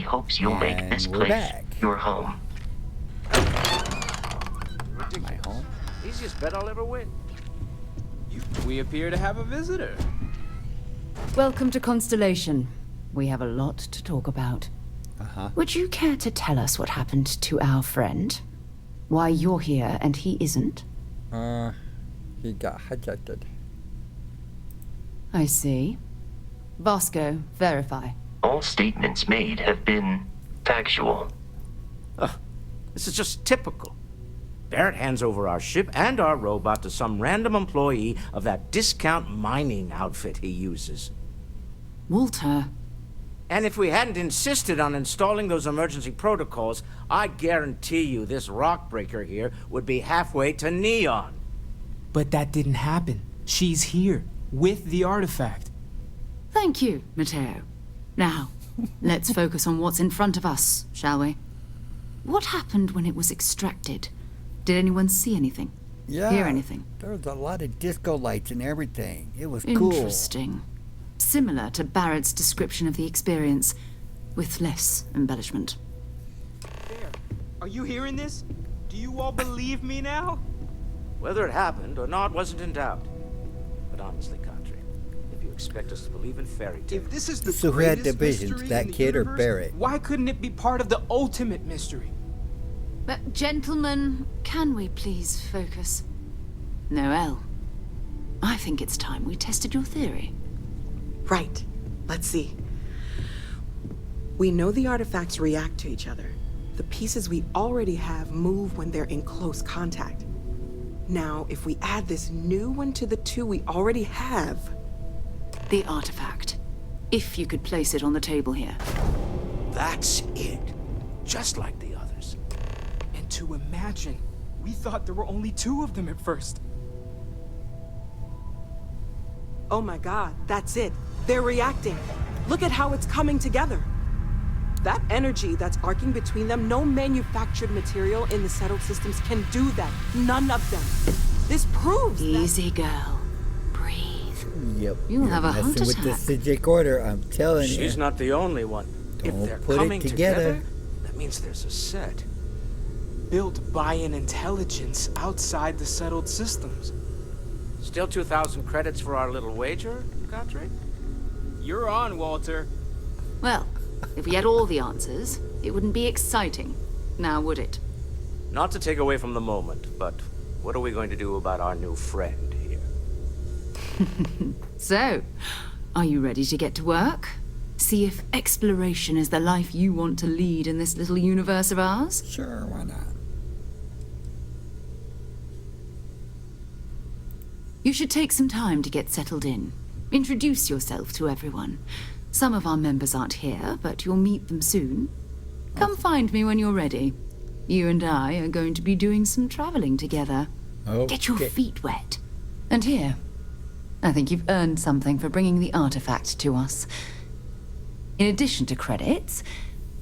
hopes you'll make And this we're place back. your home. My home. Easiest bet I'll ever win. We appear to have a visitor. Welcome to Constellation. We have a lot to talk about. Would you care to tell us what happened to our friend? Why you're here and he isn't? He got hijacked. I see. Vasco, verify. All statements made have been factual. This is just typical. Barrett hands over our ship and our robot to some random employee of that discount mining outfit he uses. Walter. And if we hadn't insisted on installing those emergency protocols, I guarantee you this rock breaker here would be halfway to Neon. But that didn't happen. She's here, with the artifact. Thank you, Matteo. Now, let's focus on what's in front of us, shall we? What happened when it was extracted? Did anyone see anything? Yeah. Hear anything? There was a lot of disco lights and everything. It was cool. Interesting. Similar to Barrett's description of the experience, with less embellishment. There. Are you hearing this? Do you all believe me now? Whether it happened or not wasn't in doubt. But honestly, Country, if you expect us to believe in fairy tales... If this is the So who had the greatest visions, mystery that in the kid or universe, Barrett? why couldn't it be part of the ultimate mystery? But, gentlemen, can we please focus? Noel, I think it's time we tested your theory. Right. Let's see. We know the artifacts react to each other. The pieces we already have move when they're in close contact. Now, if we add this new one to the two we already have... The artifact. If you could place it on the table here. That's it. Just like the others. And to imagine, we thought there were only 2 of them at first. Oh my god, that's it. They're reacting. Look at how it's coming together. That energy that's arcing between them, no manufactured material in the settled systems can do that. None of them. This proves Easy, girl. Breathe. Yep. You'll you're have a heart messing with the attack. Cijic order, I'm telling you. She's not the only one. If Don't they're put it coming together. that means there's a set. Built by an intelligence outside the settled systems. Still 2,000 credits for our little wager, Country? You're on, Walter. Well, if we had all the answers, it wouldn't be exciting. Now, would it? Not to take away from the moment, but what are we going to do about our new friend here? So, are you ready to get to work? See if exploration is the life you want to lead in this little universe of ours? Sure, why not? You should take some time to get settled in. Introduce yourself to everyone. Some of our members aren't here, but you'll meet them soon. Come find me when you're ready. You and I are going to be doing some traveling together. Get your feet wet. And here, I think you've earned something for bringing the artifact to us. In addition to credits,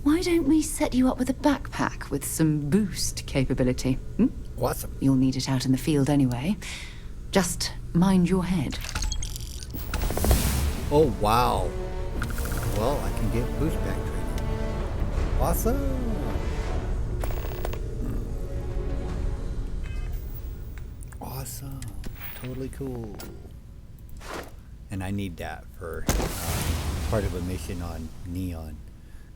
why don't we set you up with a backpack with some boost capability? Awesome. You'll need it out in the field anyway. Just mind your head. Oh, wow. Well, I can get boost back training. Awesome. Awesome. Totally cool. And I need that for part of a mission on Neon.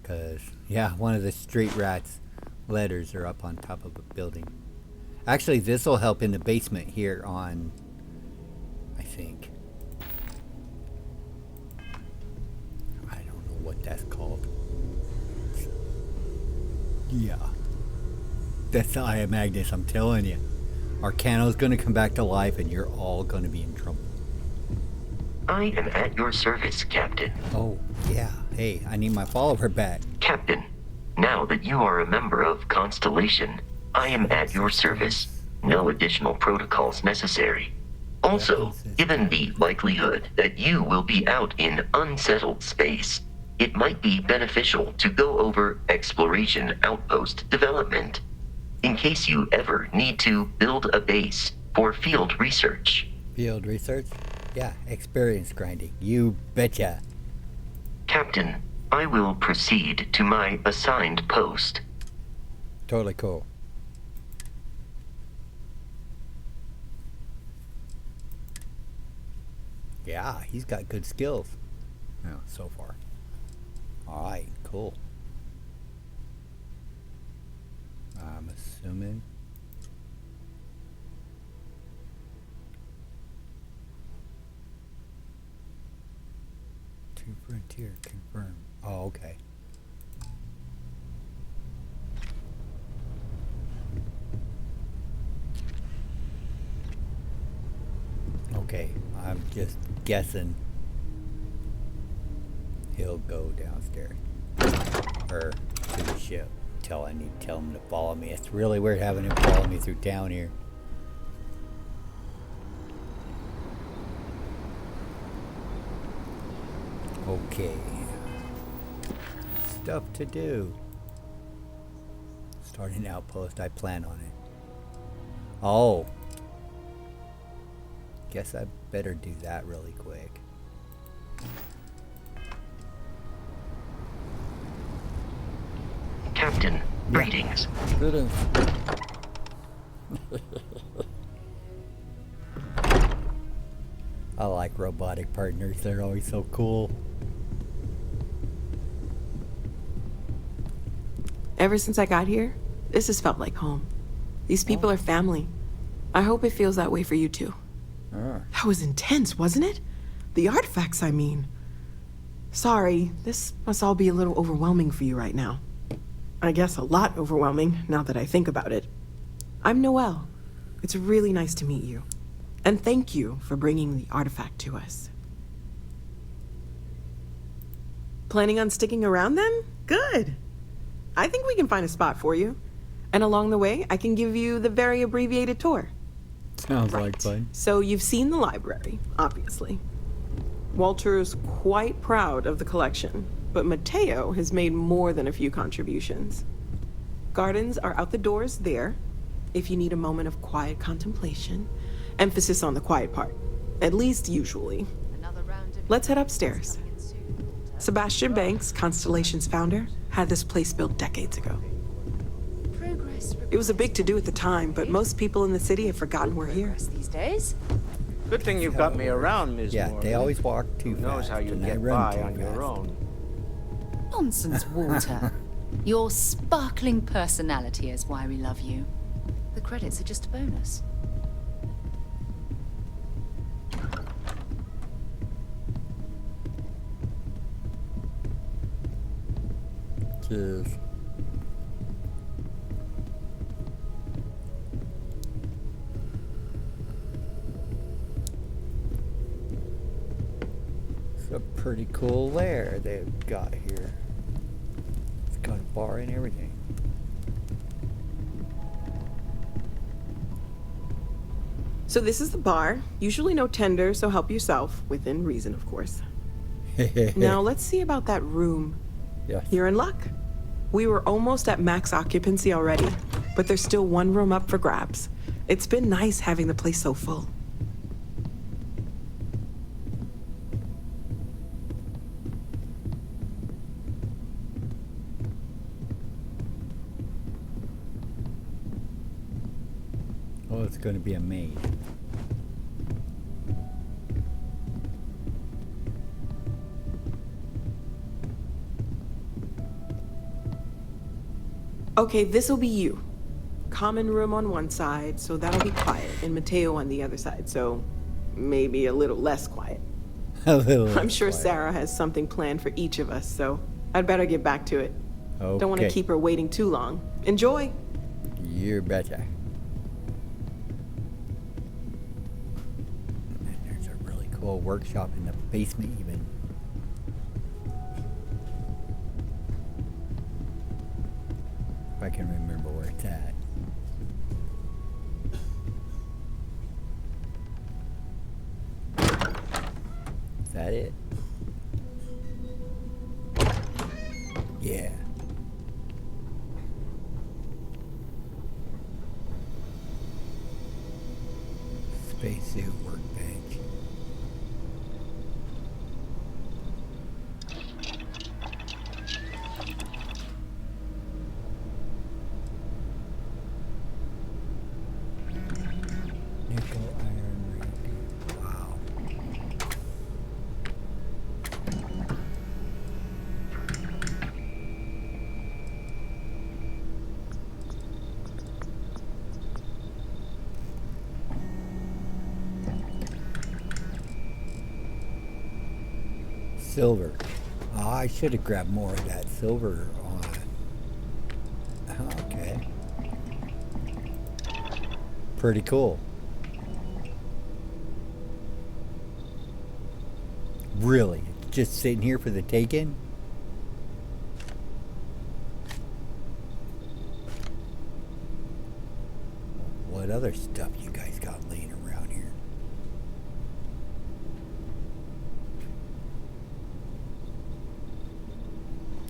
Because, yeah, one of the straight rats letters are up on top of a building. Actually, this will help in the basement here on, I think. I don't know what that's called. Yeah. That's the Eye of Magnus, I'm telling you. Arcano's gonna come back to life and you're all gonna be in trouble. I am at your service, Captain. Oh, yeah. Hey, I need my follower back. Captain, now that you are a member of Constellation, I am at your service. No additional protocols necessary. Also, given the likelihood that you will be out in unsettled space, it might be beneficial to go over exploration outpost development, in case you ever need to build a base for field research. Field research? Yeah, experience grinding. You betcha. Captain, I will proceed to my assigned post. Totally cool. Yeah, he's got good skills. Yeah, so far. Alright, cool. I'm assuming. To Frontier, confirm. Oh, okay. Okay, I'm just guessing he'll go downstairs or to the ship till I need to tell him to follow me. It's really weird having him follow me through town here. Okay, stuff to do. Start an outpost. I plan on it. Oh, guess I better do that really quick. Captain, greetings. Greetings. I like robotic partners. They're always so cool. Ever since I got here, this has felt like home. These people are family. I hope it feels that way for you too. That was intense, wasn't it? The artifacts, I mean. Sorry, this must all be a little overwhelming for you right now. I guess a lot overwhelming, now that I think about it. I'm Noelle. It's really nice to meet you. And thank you for bringing the artifact to us. Planning on sticking around then? Good. I think we can find a spot for you. And along the way, I can give you the very abbreviated tour. Sounds like fun. So you've seen the library, obviously. Walter's quite proud of the collection, but Mateo has made more than a few contributions. Gardens are out the doors there, if you need a moment of quiet contemplation. Emphasis on the quiet part, at least usually. Let's head upstairs. Sebastian Banks, Constellation's founder, had this place built decades ago. It was a big to-do at the time, but most people in the city have forgotten we're here. These days? Good thing you've got me around, Ms. Yeah, Morgan. they always walk too Who knows fast, how you and I get run by too on your fast. own. Nonsense, Walter. Your sparkling personality is why we love you. The credits are just a bonus. Cheers. It's a pretty cool lair they've got here. It's got a bar and everything. So this is the bar. Usually no tender, so help yourself, within reason, of course. Now let's see about that room. Yes. You're in luck. We were almost at max occupancy already, but there's still one room up for grabs. It's been nice having the place so full. Oh, it's going to be a maid. Okay, this'll be you. Common room on one side, so that'll be quiet, and Mateo on the other side, so maybe a little less quiet. A little. I'm sure quiet. Sarah has something planned for each of us, so I'd better get back to it. Okay. Don't want to keep her waiting too long. Enjoy! You betcha. And there's a really cool workshop in the basement even. If I can remember where it's at. Is that it? Yeah. Spacesuit workbench. Silver. Oh, I should have grabbed more of that silver on. Okay. Pretty cool. Really? It's just sitting here for the taking? What other stuff you guys got laying around here?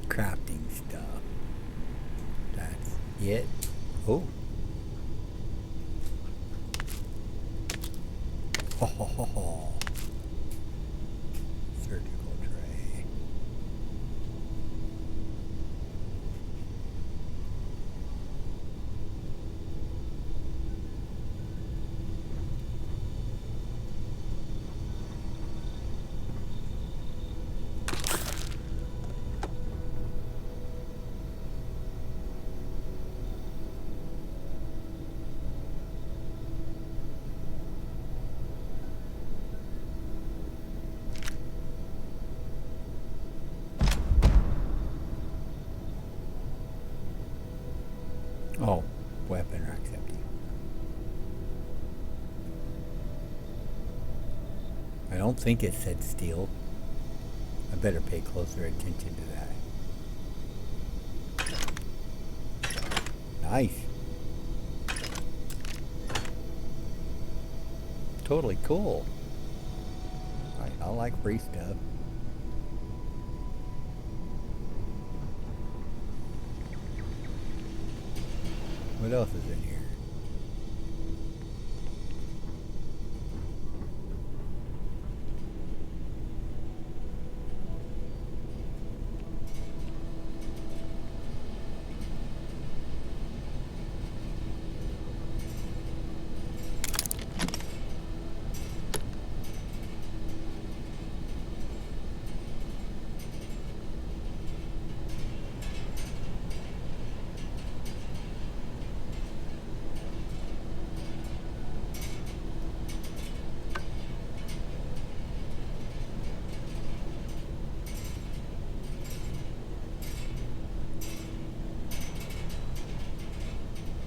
Crafting stuff. That's it. Oh. Ho ho ho ho. Surgical tray. Oh, weapon racks empty. I don't think it said steel. I better pay closer attention to that. Nice. Totally cool. I like free stuff. What else is in here?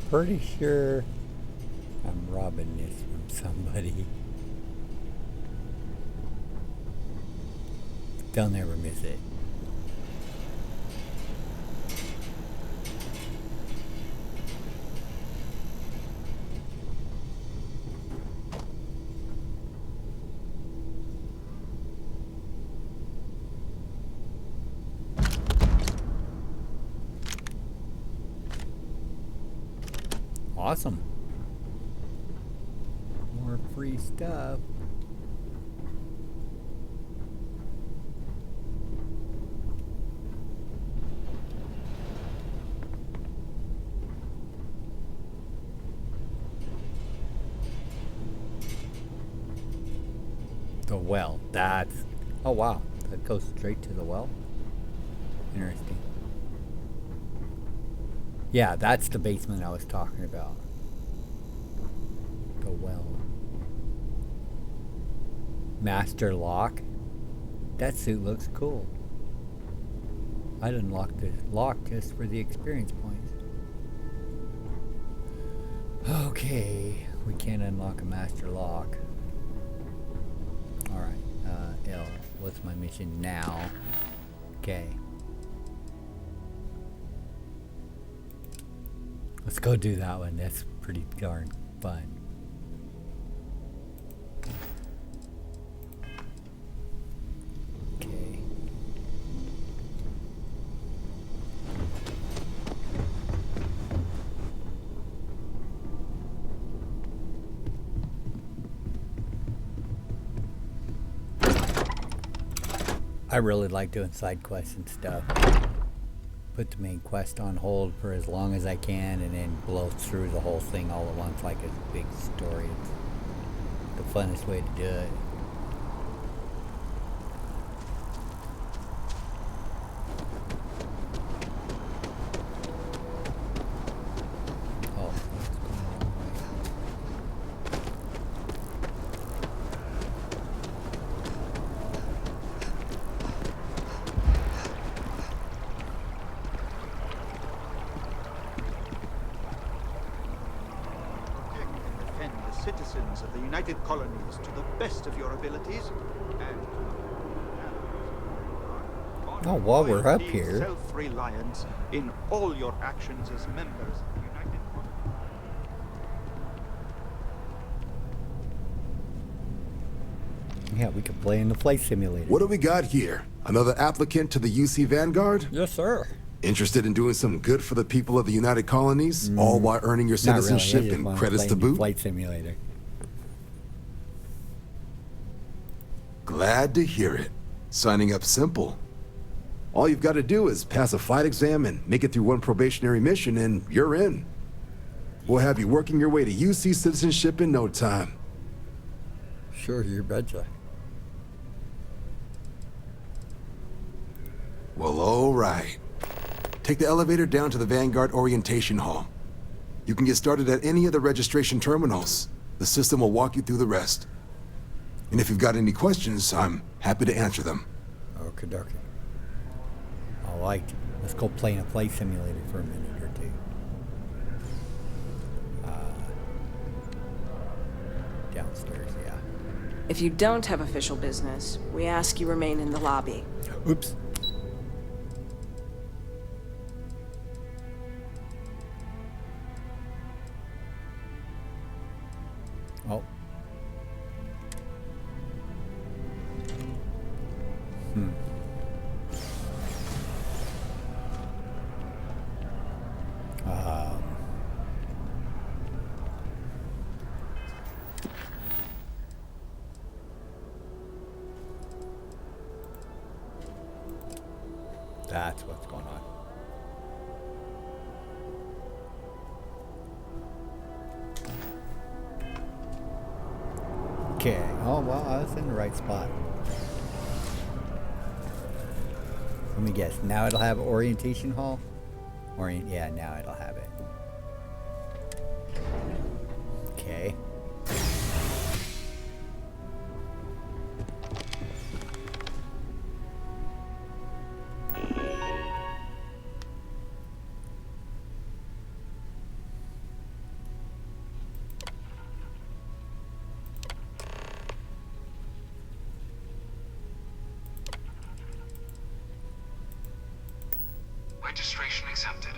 Pretty sure I'm robbing this from somebody. They'll never miss it. Awesome. More free stuff. The well. That's... Oh wow. That goes straight to the well? Interesting. Yeah, that's the basement I was talking about. The well. Master lock. That suit looks cool. I'd unlock this lock just for the experience points. Okay, we can't unlock a master lock. Alright, L. What's my mission now? Okay. Let's go do that one. That's pretty darn fun. Okay. I really like doing side quests and stuff. Put the main quest on hold for as long as I can and then blow through the whole thing all at once like a big story. It's the funnest way to do it. Oh, that's going the wrong way. citizens of the United Colonies to the best of your abilities, and Oh, while we're up here. Self-reliance in all your actions as members of the United Colonies. Yeah, we could play in the flight simulator. What do we got here? Another applicant to the UC Vanguard? Yes, sir. Interested in doing some good for the people of the United Colonies, all while earning your citizenship Not really. I just and wanna credits play to in the boot? flight simulator. Glad to hear it. Signing up simple. All you've got to do is pass a flight exam and make it through one probationary mission, and you're in. We'll have you working your way to UC citizenship in no time. Sure, you betcha. Well, all right. Take the elevator down to the Vanguard Orientation Hall. You can get started at any of the registration terminals. The system will walk you through the rest. And if you've got any questions, I'm happy to answer them. Okie dokie. Alright, let's go play in a flight simulator for a minute or two. Downstairs, yeah. If you don't have official business, we ask you remain in the lobby. Oops. Oh. That's what's going on. Okay. Oh, well, I was in the right spot. Let me guess. Now it'll have orientation hall? Yeah, now it'll have it. Okay. Registration accepted.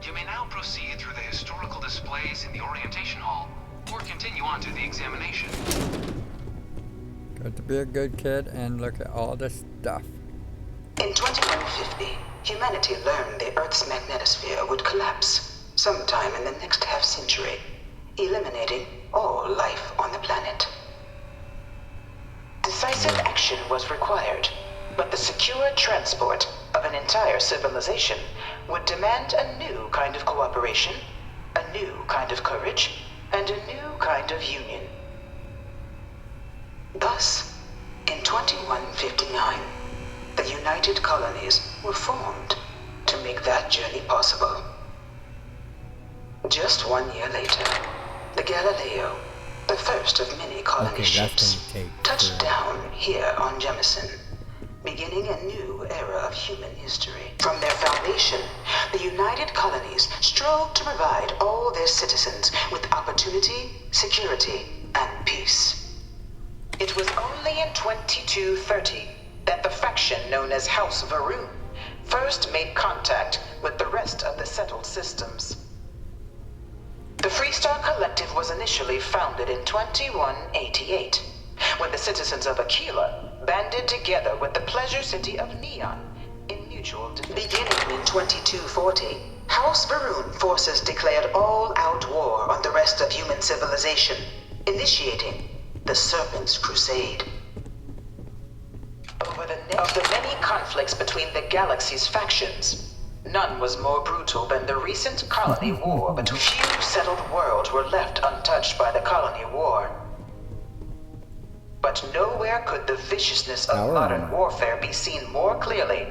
You may now proceed through the historical displays in the orientation hall, or continue on to the examination. Got to be a good kid and look at all this stuff. In 2150, humanity learned the Earth's magnetosphere would collapse sometime in the next half-century, eliminating all life on the planet. Decisive action was required, but the secure transport of an entire civilization would demand a new kind of cooperation, a new kind of courage, and a new kind of union. Thus, in 2159, the United Colonies were formed to make that journey possible. Just 1 year later, the Galileo, the first of many colony ships, touched down here on Jemison, beginning a new era of human history. From their foundation, the United Colonies strove to provide all their citizens with opportunity, security, and peace. It was only in 2230 that the faction known as House Varun first made contact with the rest of the settled systems. The Freestar Collective was initially founded in 2188, when the citizens of Aquila banded together with the pleasure city of Neon in mutual defense. Beginning in 2240, House Varun forces declared all-out war on the rest of human civilization, initiating the Serpent's Crusade. Of the many conflicts between the galaxy's factions, none was more brutal than the recent colony war, but few settled worlds were left untouched by the colony war. But nowhere could the viciousness of modern warfare be seen more clearly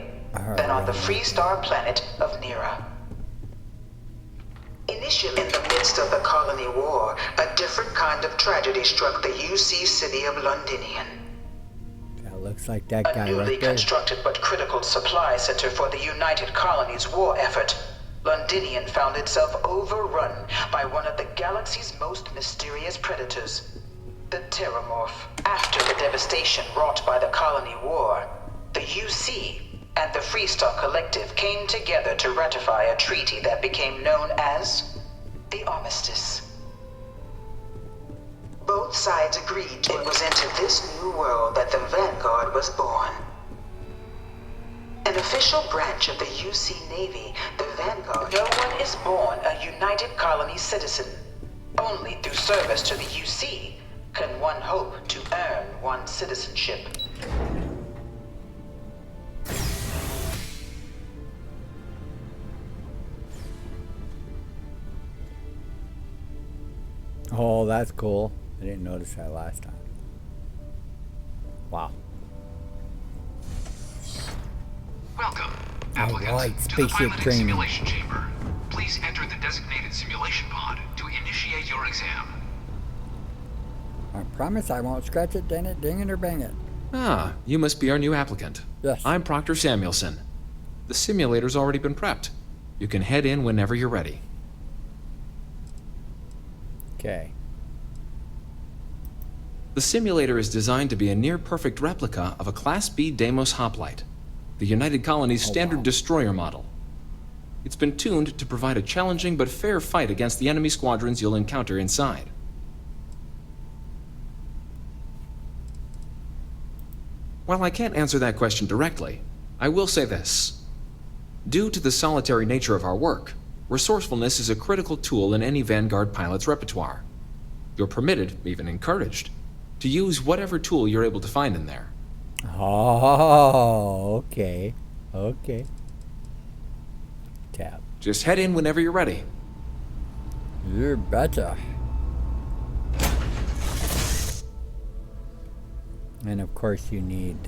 than on the Freestar planet of Nera. Initially, in the midst of the colony war, a different kind of tragedy struck the UC city of Londinian. That looks like that guy a newly right there. constructed but critical supply center for the United Colonies' war effort Londinian found itself overrun by one of the galaxy's most mysterious predators, the Terramorph. After the devastation wrought by the Colony War, the UC and the Freestar Collective came together to ratify a treaty that became known as the Armistice. Both sides agreed it was into this new world that the Vanguard was born. An official branch of the UC Navy, the Vanguard, no one is born a United Colony citizen. Only through service to the UC can one hope to earn one's citizenship. Oh, that's cool. I didn't notice that last time. Wow. Welcome, applicant, Alright, to the spaceship piloting training. simulation chamber. Please enter the designated simulation pod to initiate your exam. I promise I won't scratch it, dang it, or bang it. Ah, you must be our new applicant. Yes. I'm Proctor Samuelson. The simulator's already been prepped. You can head in whenever you're ready. Okay. The simulator is designed to be a near-perfect replica of a Class B Deimos hoplite, the United Colony's standard destroyer model. It's been tuned to provide a challenging but fair fight against the enemy squadrons you'll encounter inside. While I can't answer that question directly, I will say this. Due to the solitary nature of our work, resourcefulness is a critical tool in any Vanguard pilot's repertoire. You're permitted, even encouraged, to use whatever tool you're able to find in there. Oh, okay. Okay. Tab. Just head in whenever you're ready. You're better. And of course you need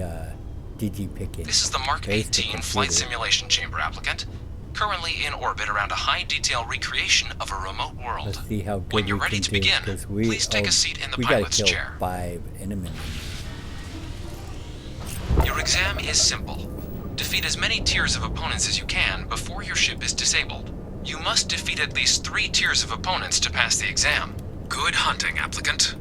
digi-picking. This is the Mark 18 Flight Simulation Chamber applicant, currently in orbit around a high-detail recreation of a remote world. Let's see how good When you're we ready can to do, begin, 'cause we, please take a seat in the we gotta pilot's kill chair. 5 enemies. Your exam is simple. Defeat as many tiers of opponents as you can before your ship is disabled. You must defeat at least 3 tiers of opponents to pass the exam. Good hunting, applicant.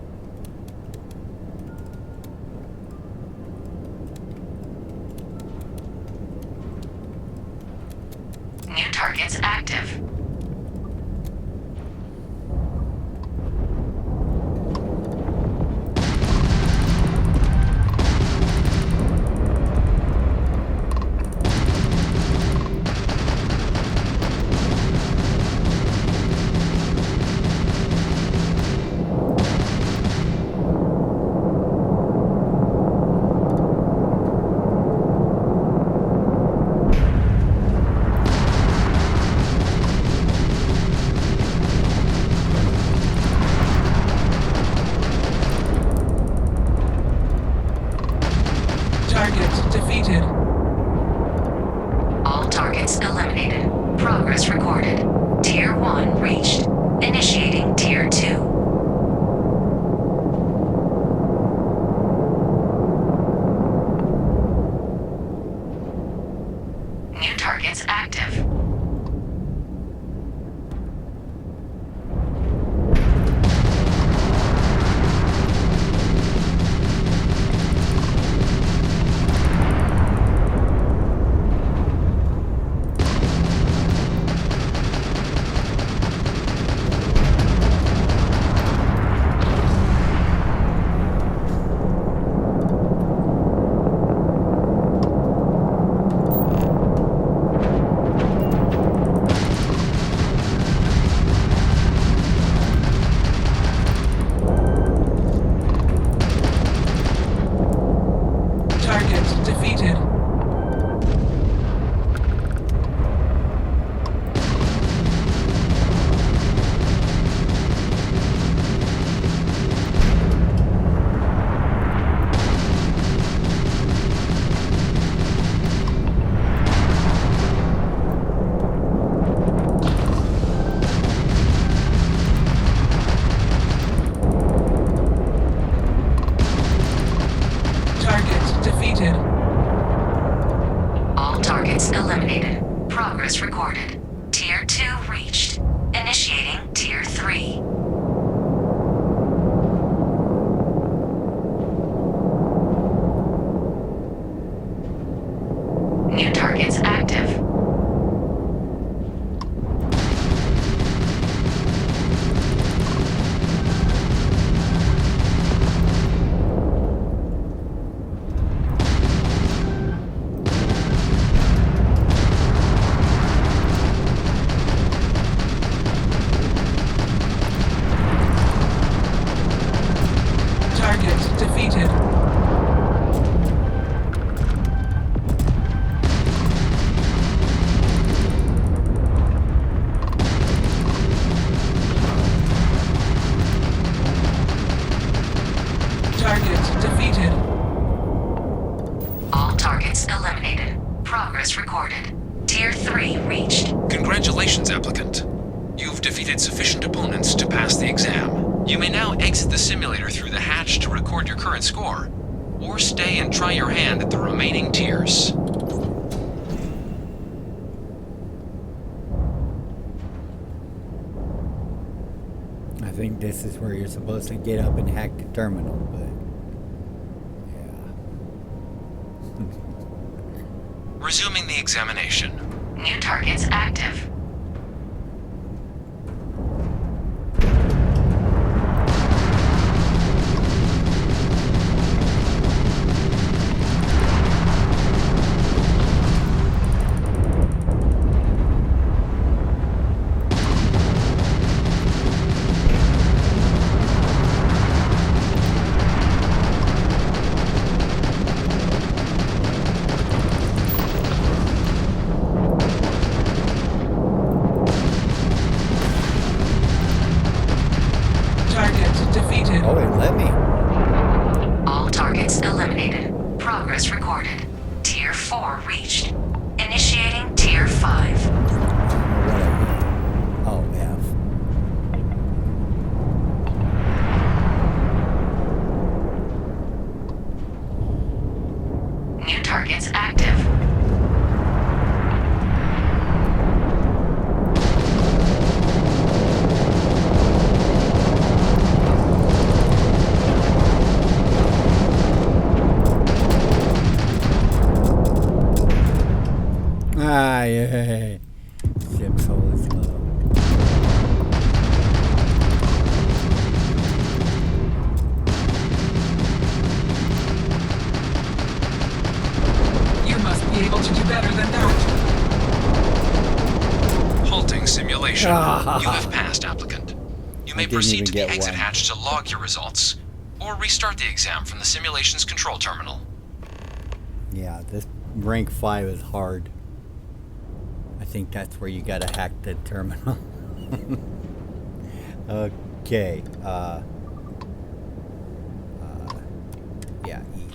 New targets active. Target defeated. All targets eliminated. Progress recorded. Tier 1 reached. Initiating Tier 2. New targets active. Tier 2 reached. Initiating Tier 3. New targets active. Target defeated. Target defeated. All targets eliminated. Progress recorded. Tier 3 reached. Congratulations, applicant. You've defeated sufficient opponents to pass the exam. You may now exit the simulator through the hatch to record your current score, or stay and try your hand at the remaining tiers. I think this is where you're supposed to get up and hack the terminal, but yeah. Resuming the examination. New targets active. Target defeated. Oh, it let me. All targets eliminated. Progress recorded. Tier 4 reached. Initiating Tier 5. Oh, F. New targets active. Ah, yeah. Ship's so slow. You must be able to do better than that. Halting simulation. You have passed, applicant. You may didn't proceed even to the get exit one. hatch to log your results, or restart the exam from the simulation's control terminal. Yeah, this rank 5 is hard. I think that's where you gotta hack the terminal. Okay, yeah, E.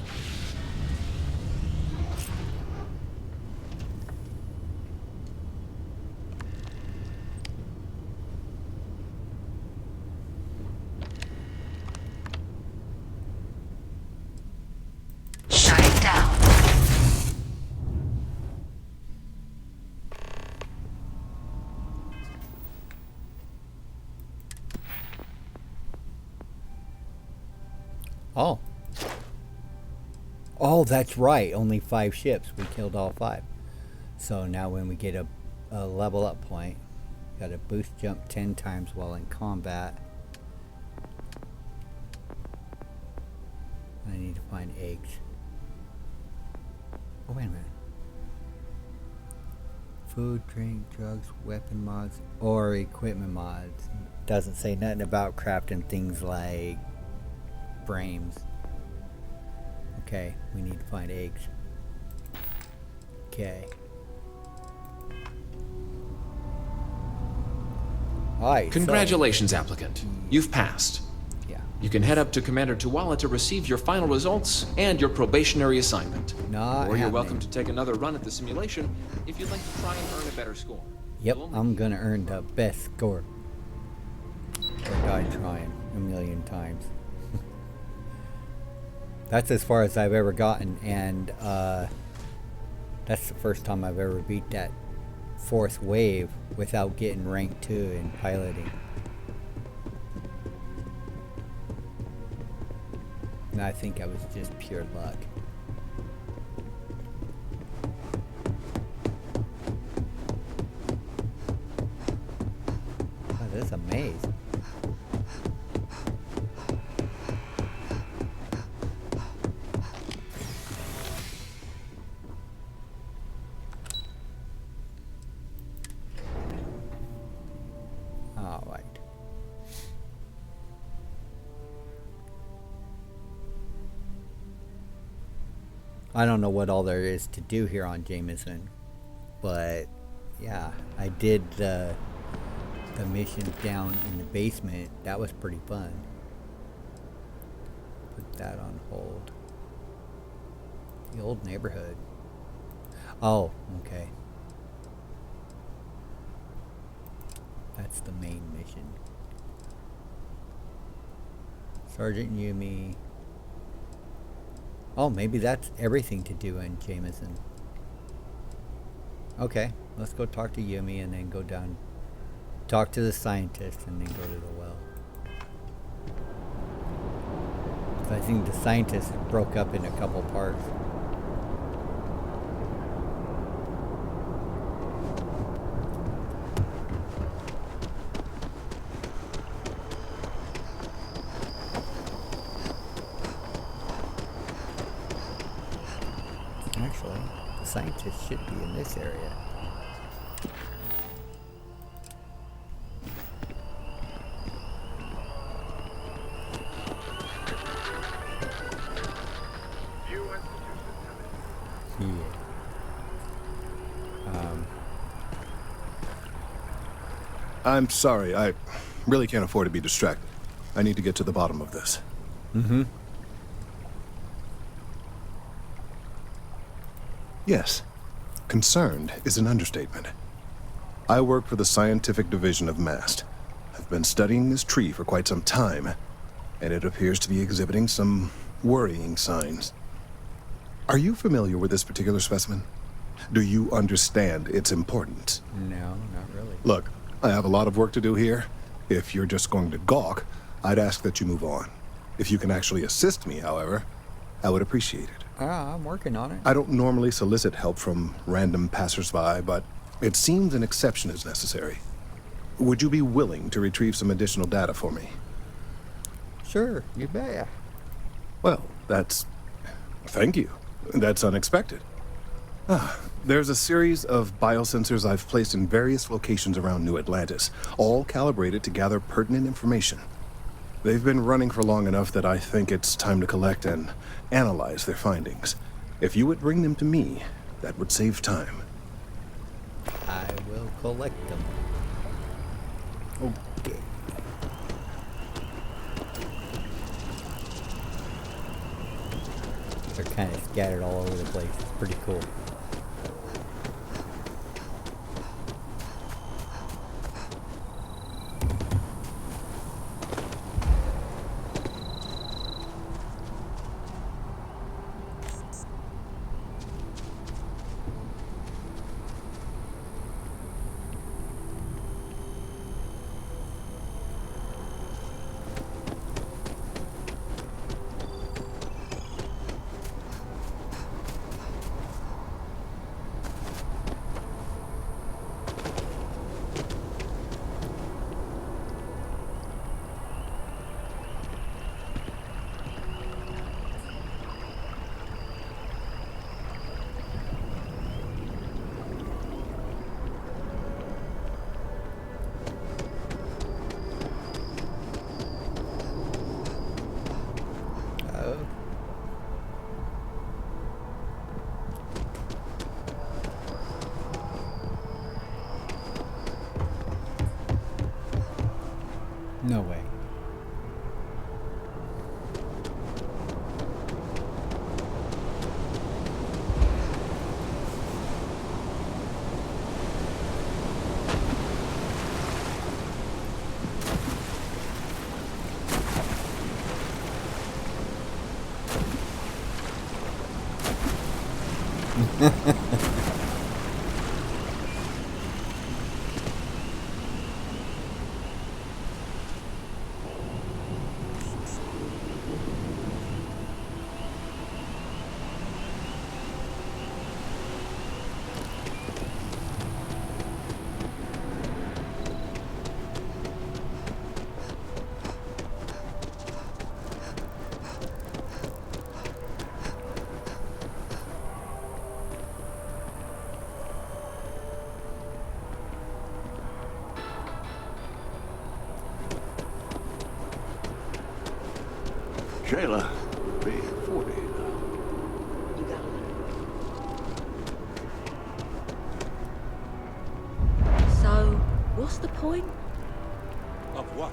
Shutting down. Oh. Oh, that's right. Only 5 ships. We killed all 5. So now when we get a level up point, got to boost jump 10 times while in combat. I need to find eggs. Oh, wait a minute. Food, drink, drugs, weapon mods, or equipment mods. Doesn't say nothing about crafting things like frames. Okay, we need to find eggs. Okay. Alright. Congratulations, applicant. You've passed. Yeah. You can head up to Commander Tuwala to receive your final results and your probationary assignment. Or you're welcome to take another run at the simulation if you'd like to try and earn a better score. Yep, I'm gonna earn the best score. Or die trying a million times. That's as far as I've ever gotten, and that's the first time I've ever beat that fourth wave without getting rank 2 in piloting. And I think I was just pure luck. Oh, this is a maze. I don't know what all there is to do here on Jameson, but yeah, I did the mission down in the basement. That was pretty fun. Put that on hold. The old neighborhood. Oh, okay. That's the main mission. Sergeant Yumi. Oh, maybe that's everything to do in Jameson. Okay, let's go talk to Yumi and then go down, talk to the scientist and then go to the well. So I think the scientist broke up in a couple parts. Actually, the scientist should be in this area. I'm sorry, I really can't afford to be distracted. I need to get to the bottom of this. Mm-hmm. Yes. Concerned is an understatement. I work for the scientific division of MAST. I've been studying this tree for quite some time, and it appears to be exhibiting some worrying signs. Are you familiar with this particular specimen? Do you understand its importance? No, not really. Look, I have a lot of work to do here. If you're just going to gawk, I'd ask that you move on. If you can actually assist me, however, I would appreciate it. I'm working on it. I don't normally solicit help from random passersby, but it seems an exception is necessary. Would you be willing to retrieve some additional data for me? Sure, you bet. Well, thank you. That's unexpected. There's a series of biosensors I've placed in various locations around New Atlantis, all calibrated to gather pertinent information. They've been running for long enough that I think it's time to collect and analyze their findings. If you would bring them to me, that would save time. I will collect them. Okay. They're kind of scattered all over the place. It's pretty cool. No way. Shayla, be 40. You got a letter. So, what's the point? Of what?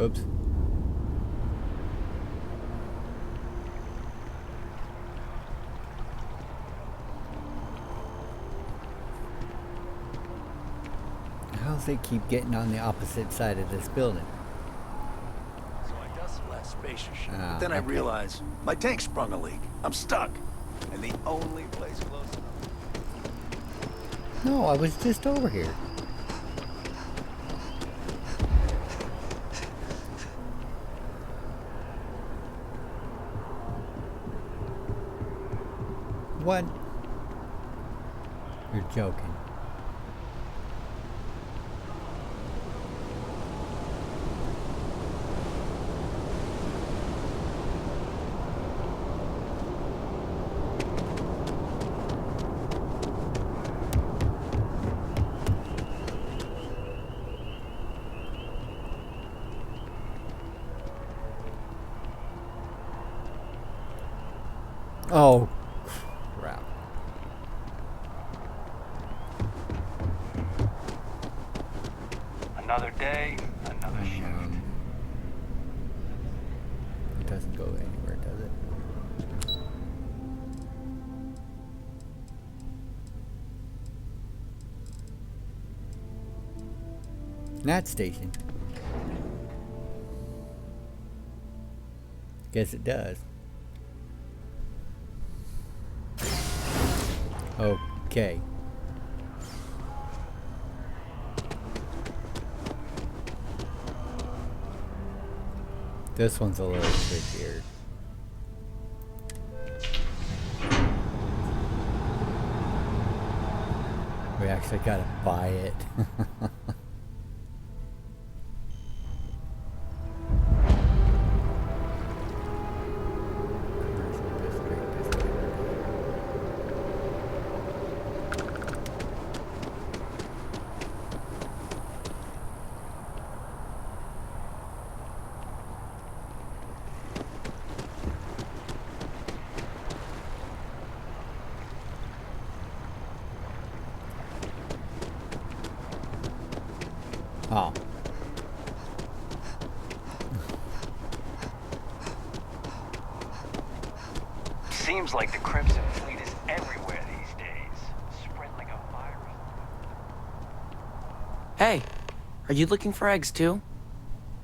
Oops. How's they keep getting on the opposite side of this building? So I dust the last spacer ship, Ah, but then I okay. realized my tank sprung a leak. I'm stuck. And the only place close enough. No, I was just over here. What? You're joking. Oh, crap. Another day, another shift. It doesn't go anywhere, does it? Nat station. Guess it does. Okay. This one's a little trickier. We actually gotta buy it. Oh. Seems like the Crimson Fleet is everywhere these days. Spread like a virus. Hey, are you looking for eggs too?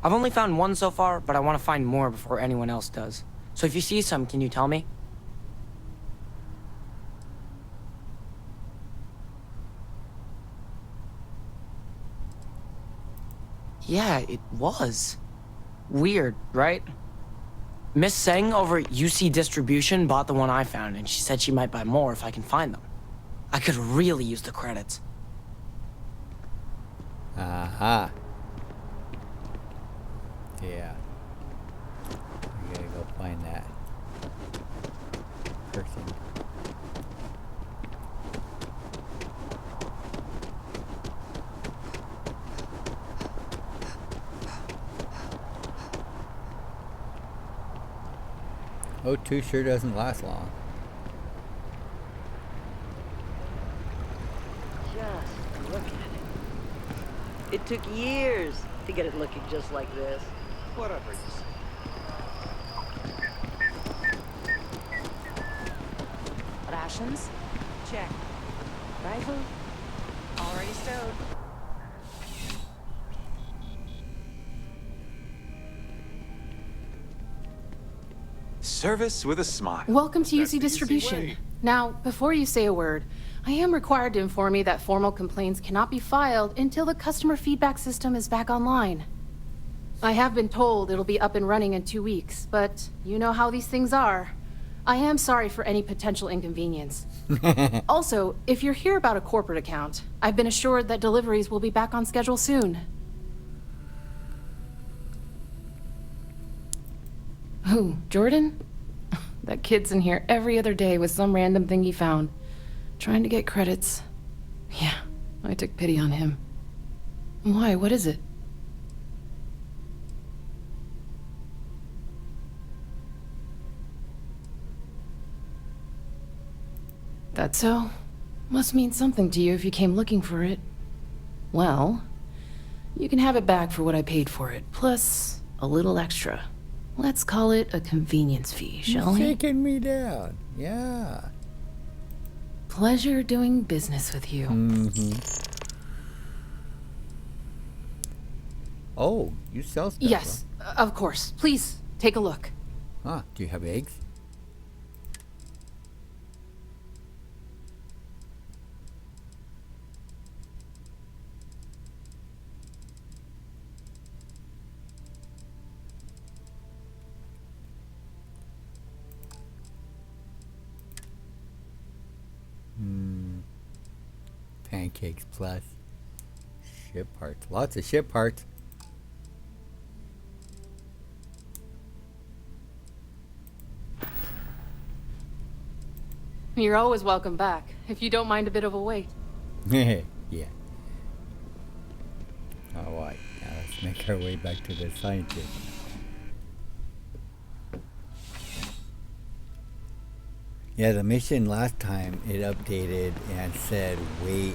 I've only found one so far, but I want to find more before anyone else does. So if you see some, can you tell me? Yeah, it was. Weird, right? Miss Seng over at UC Distribution bought the one I found, and she said she might buy more if I can find them. I could really use the credits. Aha. Yeah. We gotta go find that person. O2 sure doesn't last long. Just look at it. It took years to get it looking just like this. Whatever you say. Rations? Check. Rifle? Already stowed. Service with a smile. Welcome to UC Distribution. Now, before you say a word, I am required to inform you that formal complaints cannot be filed until the customer feedback system is back online. I have been told it'll be up and running in 2 weeks, but you know how these things are. I am sorry for any potential inconvenience. Also, if you're here about a corporate account, I've been assured that deliveries will be back on schedule soon. Who, Jordan? That kid's in here every other day with some random thing he found, trying to get credits. Yeah, I took pity on him. Why, what is it? That so? Must mean something to you if you came looking for it. Well, you can have it back for what I paid for it, plus a little extra. Let's call it a convenience fee, shall we? You're shaking me down. Yeah. Pleasure doing business with you. Mm-hmm. Oh, you sell stuff? Yes, of course. Please, take a look. Huh, do you have eggs? Pancakes plus ship parts. Lots of ship parts. You're always welcome back, if you don't mind a bit of a wait. Yeah. Alright, now let's make our way back to the scientist. Yeah, the mission last time, it updated and said wait,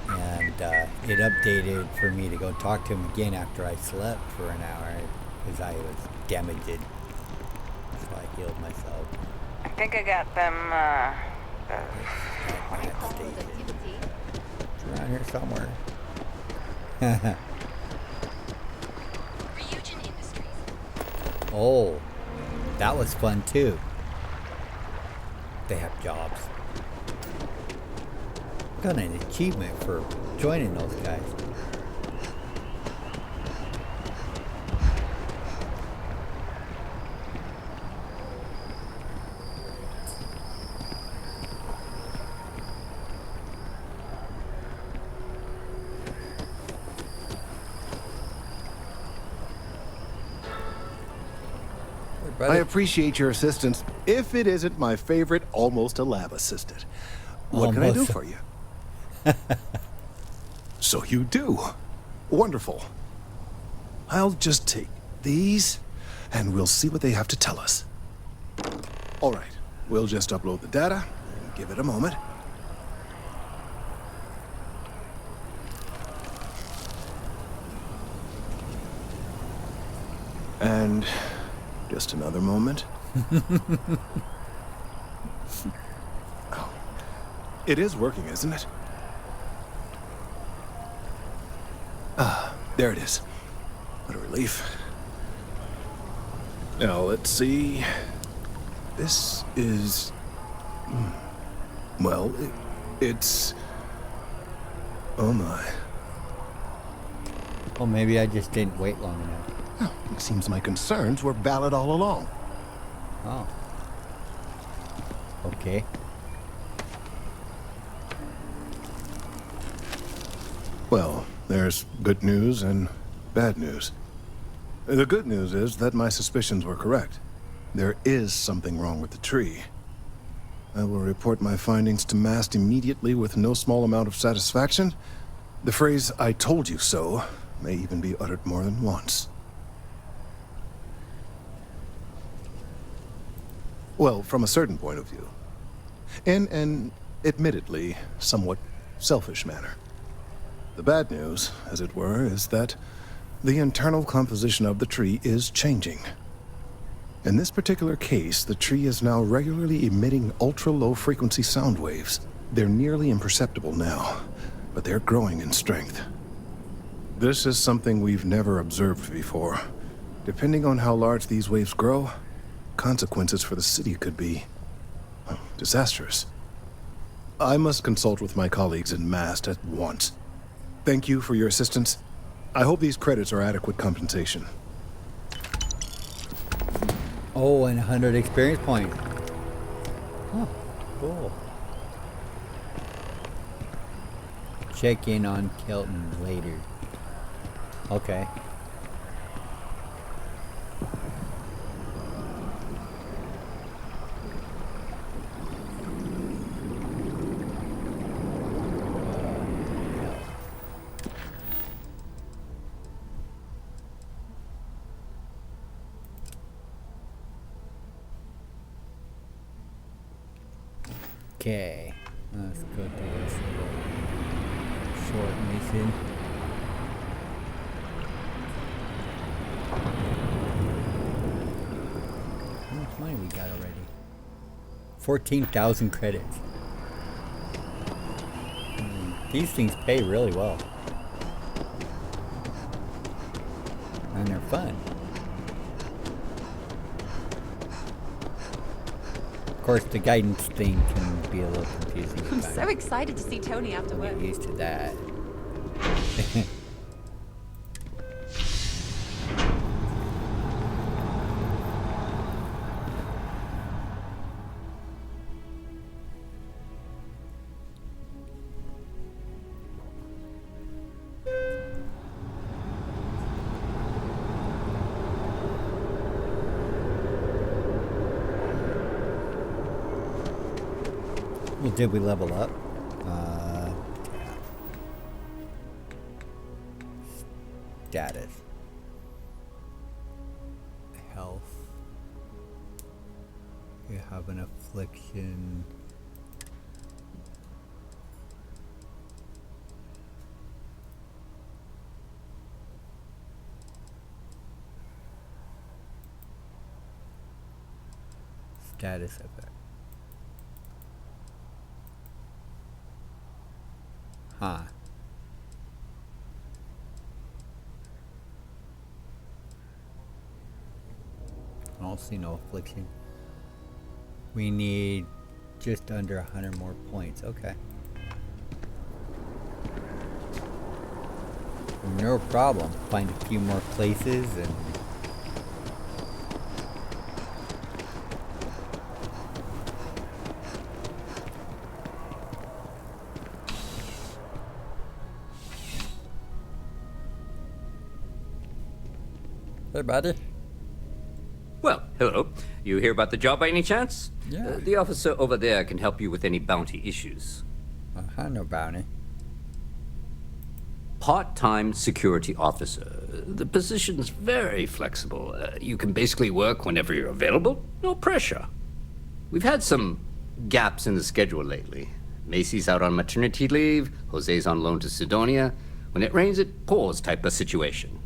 and it updated for me to go talk to him again after I slept for an hour because I was damaged. So I healed myself. I think I got them, It's around here somewhere. Oh, that was fun too. They have jobs. Got an achievement for joining those guys. I appreciate your assistance, if it isn't my favorite almost a lab assistant. What can I do for you? So you do. Wonderful. I'll just take these, and we'll see what they have to tell us. All right, we'll just upload the data, and give it a moment. And just another moment. Oh, it is working, isn't it? Ah, there it is. What a relief. Now, let's see. This is... Well, it's... Oh my. Well, maybe I just didn't wait long enough. Oh, it seems my concerns were valid all along. Oh. Okay. Well, there's good news and bad news. The good news is that my suspicions were correct. There is something wrong with the tree. I will report my findings to MAST immediately with no small amount of satisfaction. The phrase, "I told you so," may even be uttered more than once. Well, from a certain point of view. In an, admittedly, somewhat selfish manner. The bad news, as it were, is that the internal composition of the tree is changing. In this particular case, the tree is now regularly emitting ultra-low frequency sound waves. They're nearly imperceptible now, but they're growing in strength. This is something we've never observed before. Depending on how large these waves grow, consequences for the city could be disastrous. I must consult with my colleagues in Mast at once. Thank you for your assistance. I hope these credits are adequate compensation. Oh, and 100 experience points. Oh, cool. Check in on Kelton later. Okay. Okay, let's go do this little short mission. How much money we got already? 14,000 credits. These things pay really well. And they're fun. Of course, the guidance thing can be a little confusing. I'm so excited to see Tony after work. Get used to that. Well, did we level up? Status. Health. You have an affliction. Status effect. Huh. I don't see no affliction. We need just under 100 more points. Okay. No problem. Find a few more places and... Hey, buddy. Well, hello. You hear about the job by any chance? Yeah. The officer over there can help you with any bounty issues. No bounty. Part-time security officer. The position's very flexible. You can basically work whenever you're available. No pressure. We've had some gaps in the schedule lately. Macy's out on maternity leave. Jose's on loan to Sidonia. When it rains, it pours type of situation.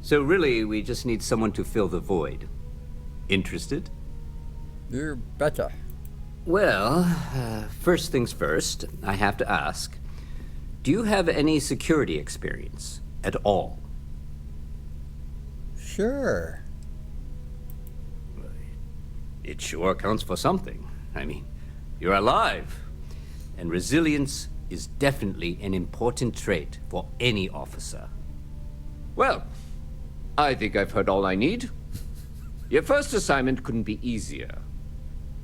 So really, we just need someone to fill the void. Interested? You're better. Well, first things first, I have to ask, do you have any security experience at all? Sure. It sure counts for something. I mean, you're alive. And resilience is definitely an important trait for any officer. Well, I think I've heard all I need. Your first assignment couldn't be easier.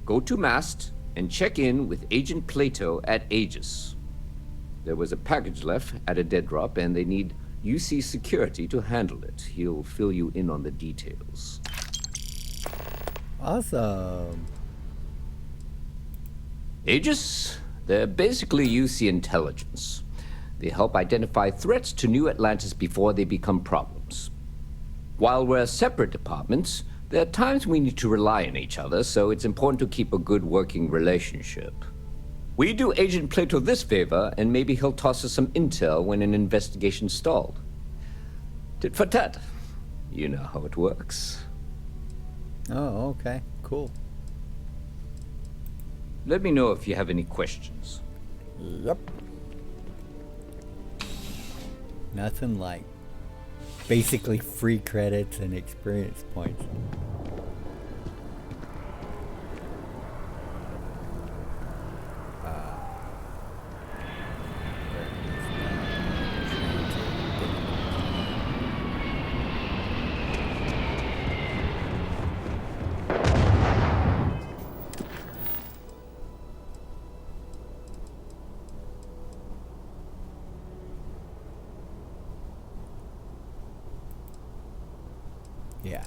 Go to Mast and check in with Agent Plato at Aegis. There was a package left at a dead drop, and they need UC security to handle it. He'll fill you in on the details. Awesome. Aegis? They're basically UC intelligence. They help identify threats to New Atlantis before they become problems. While we're separate departments, there are times we need to rely on each other, so it's important to keep a good working relationship. We do Agent Plato this favor, and maybe he'll toss us some intel when an investigation stalled. Tit for tat. You know how it works. Oh, okay. Cool. Let me know if you have any questions. Yep. Nothing like basically free credits and experience points. Yeah.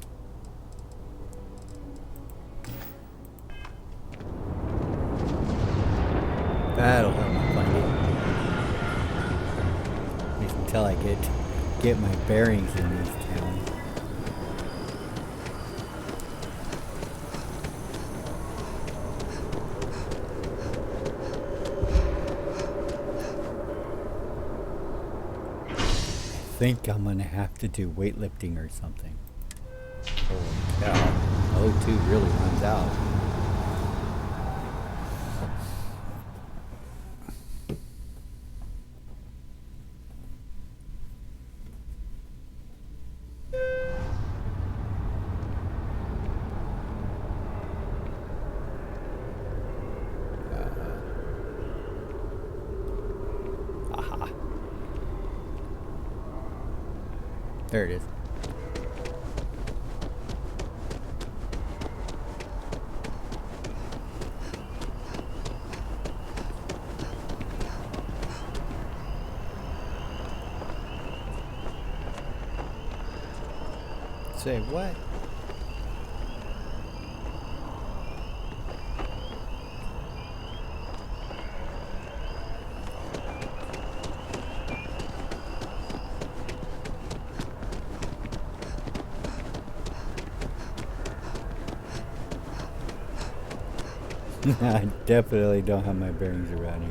That'll help me find it. At least until I get my bearings in these towns. I think I'm gonna have to do weightlifting or something. Holy cow. O2 really runs out. There it is. Say what? I definitely don't have my bearings around here.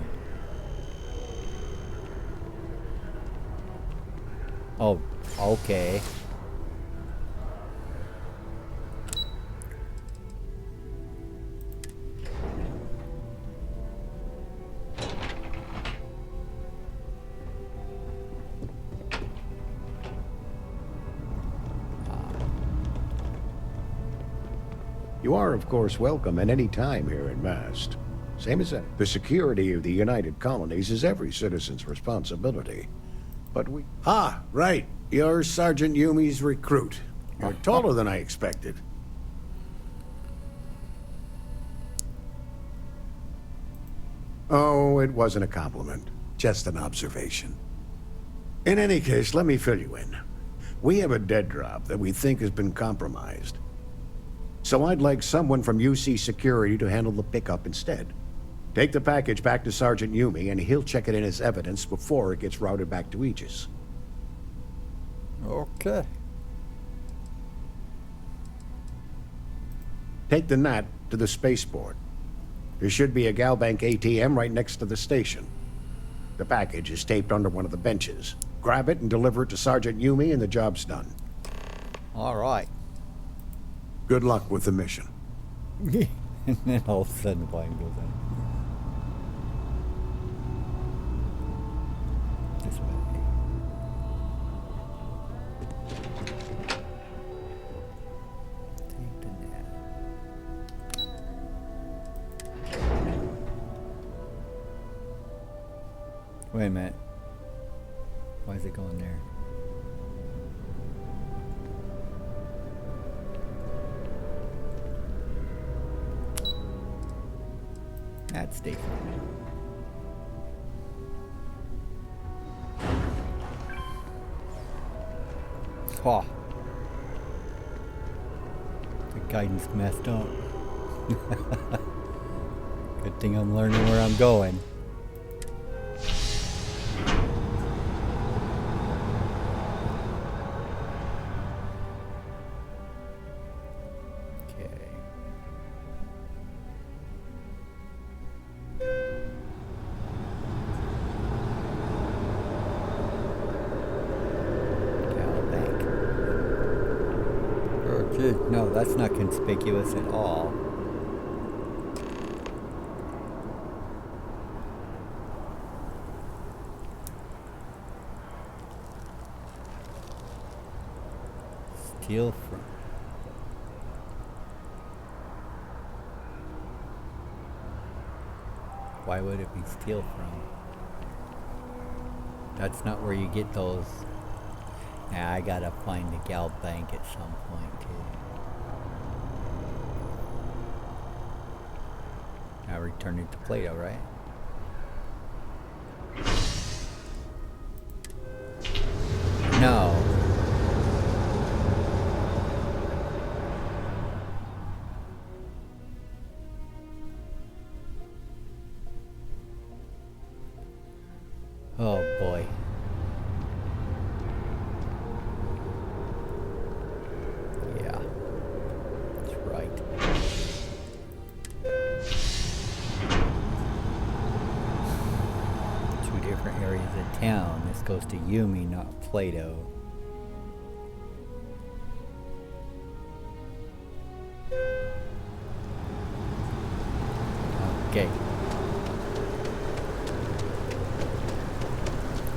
Oh, okay. You are, of course, welcome at any time here in Mast. Same as that. The security of the United Colonies is every citizen's responsibility. But we... Ah, right. You're Sergeant Yumi's recruit. You're taller than I expected. Oh, it wasn't a compliment. Just an observation. In any case, let me fill you in. We have a dead drop that we think has been compromised. So I'd like someone from UC Security to handle the pickup instead. Take the package back to Sergeant Yumi, and he'll check it in as evidence before it gets routed back to Aegis. Okay. Take the Nat to the spaceport. There should be a Galbank ATM right next to the station. The package is taped under one of the benches. Grab it and deliver it to Sergeant Yumi, and the job's done. All right. Good luck with the mission. And then all of a sudden the volume goes on. This way. Take the nap. Wait a minute. Why is it going there? That station. Oh. The guidance messed up. Good thing I'm learning where I'm going. No, that's not conspicuous at all. Steal from. Why would it be steal from? That's not where you get those. Nah, I gotta find the Gal Bank at some point too. Now return it to Plato, right? No. Oh boy. Yeah. That's right. Two different areas of town. This goes to Yumi, not Plato. Okay.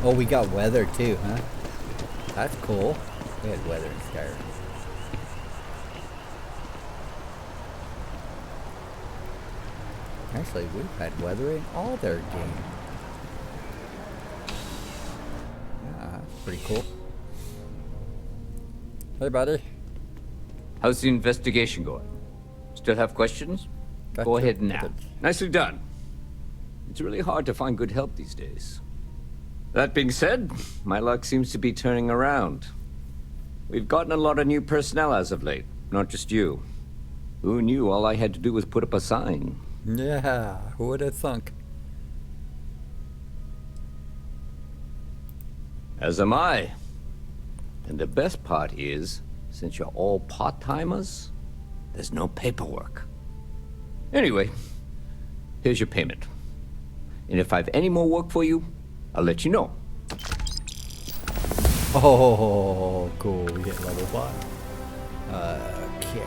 Oh, we got weather too, huh? That's cool. We had weather in Skyrim. Actually, we've had weather in all their games. Yeah, that's pretty cool. Hey, buddy. How's the investigation going? Still have questions? Go ahead now. Nicely done. It's really hard to find good help these days. That being said, my luck seems to be turning around. We've gotten a lot of new personnel as of late, not just you. Who knew all I had to do was put up a sign? Yeah, who would have thunk? As am I. And the best part is, since you're all part-timers, there's no paperwork. Anyway, here's your payment. And if I have any more work for you, I'll let you know. Oh, cool. We get level 5. Okay.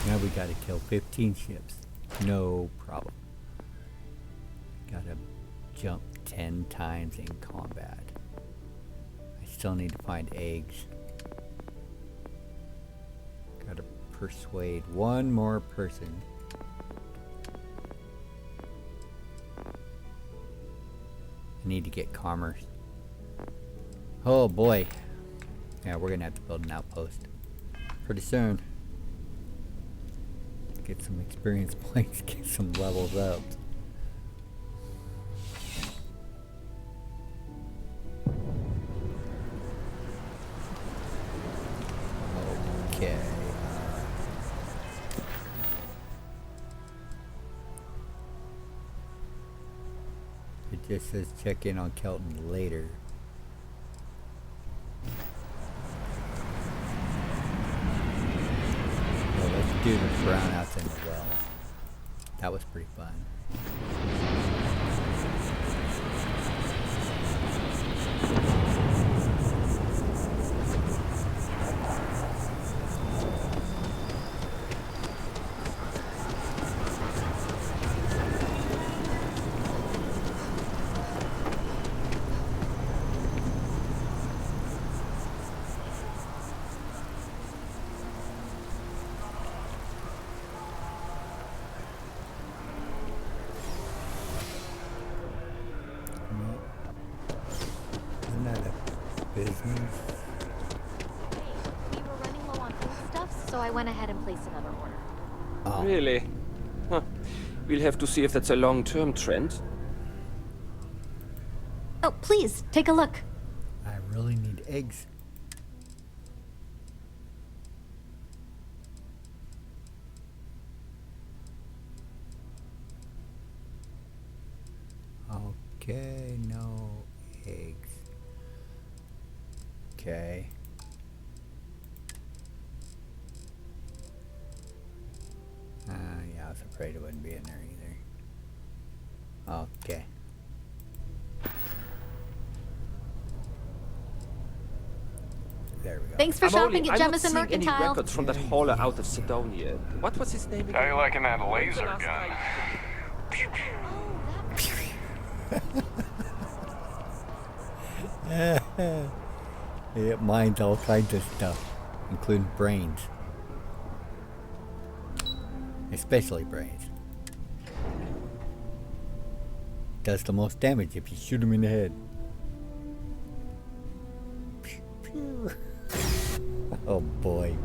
Now we gotta kill 15 ships. No problem. Gotta jump 10 times in combat. I still need to find eggs. Gotta persuade one more person. I need to get commerce. Oh boy. Yeah, we're gonna have to build an outpost pretty soon. Get some experience points, get some levels up. Okay. It just says check in on Kelton later. Well, let's do the brownouts in the well. That was pretty fun. I went ahead and placed another order. Oh. Really? Huh. We'll have to see if that's a long-term trend. Oh, please, take a look. I really need eggs. Okay, no eggs. Okay. Yeah, I was afraid it wouldn't be in there either. Okay. There we go. Thanks for shopping at Jemison I'm not seeing Mercantile. any records from that hauler out of Sidonia. What was his name again? How you liking that laser gun? It mines all kinds of stuff, including brains. Especially brains. Does the most damage if you shoot him in the head. Oh boy.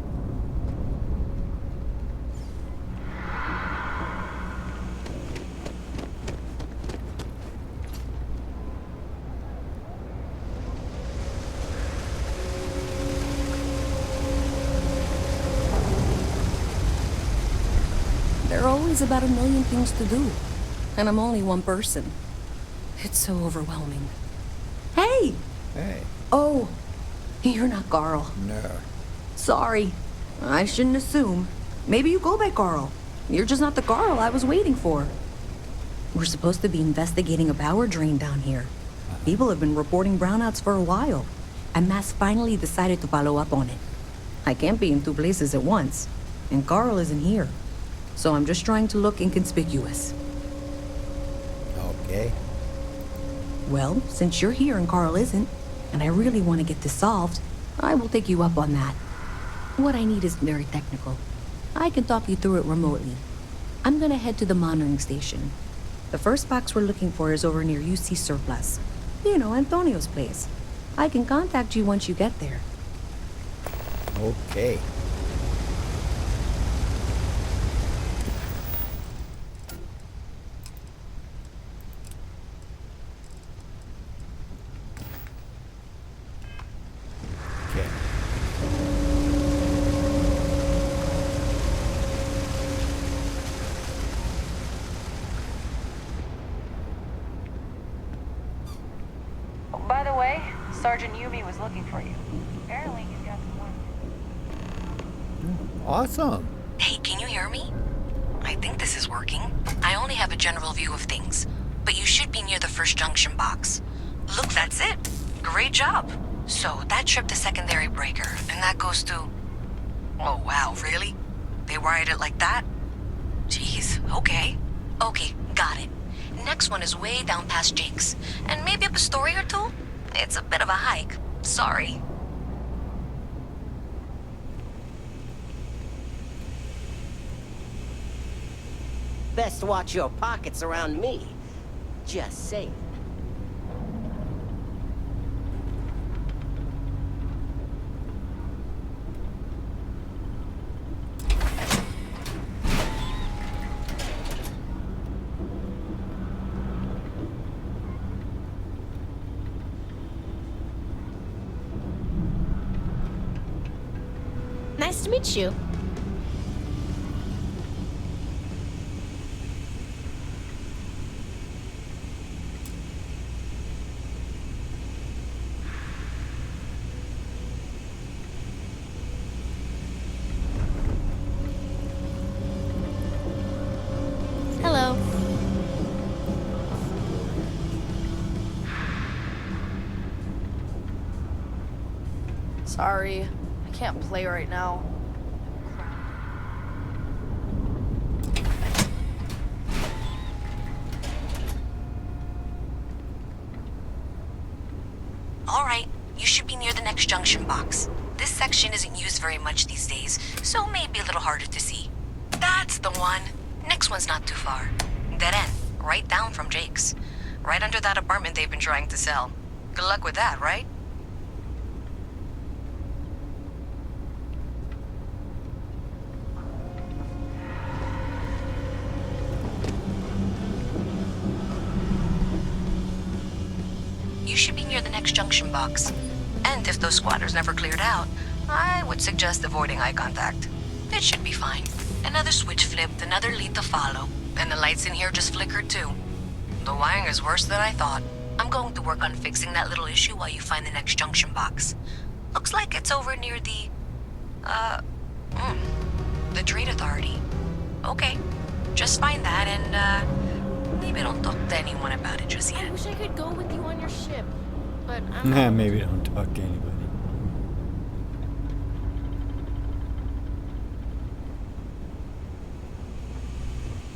always about a million things to do. And I'm only one person. It's so overwhelming. Hey! Hey. Oh, you're not Carl. No. Sorry. I shouldn't assume. Maybe you go by Carl. You're just not the Carl I was waiting for. We're supposed to be investigating a power drain down here. People have been reporting brownouts for a while, and Mass finally decided to follow up on it. I can't be in two places at once, and Carl isn't here. So I'm just trying to look inconspicuous. Okay. Well, since you're here and Carl isn't, and I really want to get this solved, I will take you up on that. What I need is very technical. I can talk you through it remotely. I'm gonna head to the monitoring station. The first box we're looking for is over near UC Surplus. You know, Antonio's place. I can contact you once you get there. Okay. By the way, Sergeant Yumi was looking for you. Apparently he's got some work. Awesome. Hey, can you hear me? I think this is working. I only have a general view of things, but you should be near the first junction box. Look, that's it. Great job. So that tripped the secondary breaker, and that goes to... Oh, wow, really? They wired it like that? Jeez, okay. Okay, got it. Next one is way down past Jake's, and maybe up a story or two? It's a bit of a hike. Sorry. Best watch your pockets around me. Just saying. Nice to meet you. Hello. Sorry, I can't play right now. Alright, you should be near the next junction box. This section isn't used very much these days, so may be a little harder to see. That's the one. Next one's not too far. Dead end, right down from Jake's. Right under that apartment they've been trying to sell. Good luck with that, right? You should be near the next junction box. And if those squatters never cleared out, I would suggest avoiding eye contact. It should be fine. Another switch flipped, another lead to follow, and the lights in here just flickered too. The wiring is worse than I thought. I'm going to work on fixing that little issue while you find the next junction box. Looks like it's over near the Trade Authority. Okay, just find that and, maybe don't talk to anyone about it just yet. I wish I could go with you on your ship, but I'm Nah, maybe don't talk to anybody.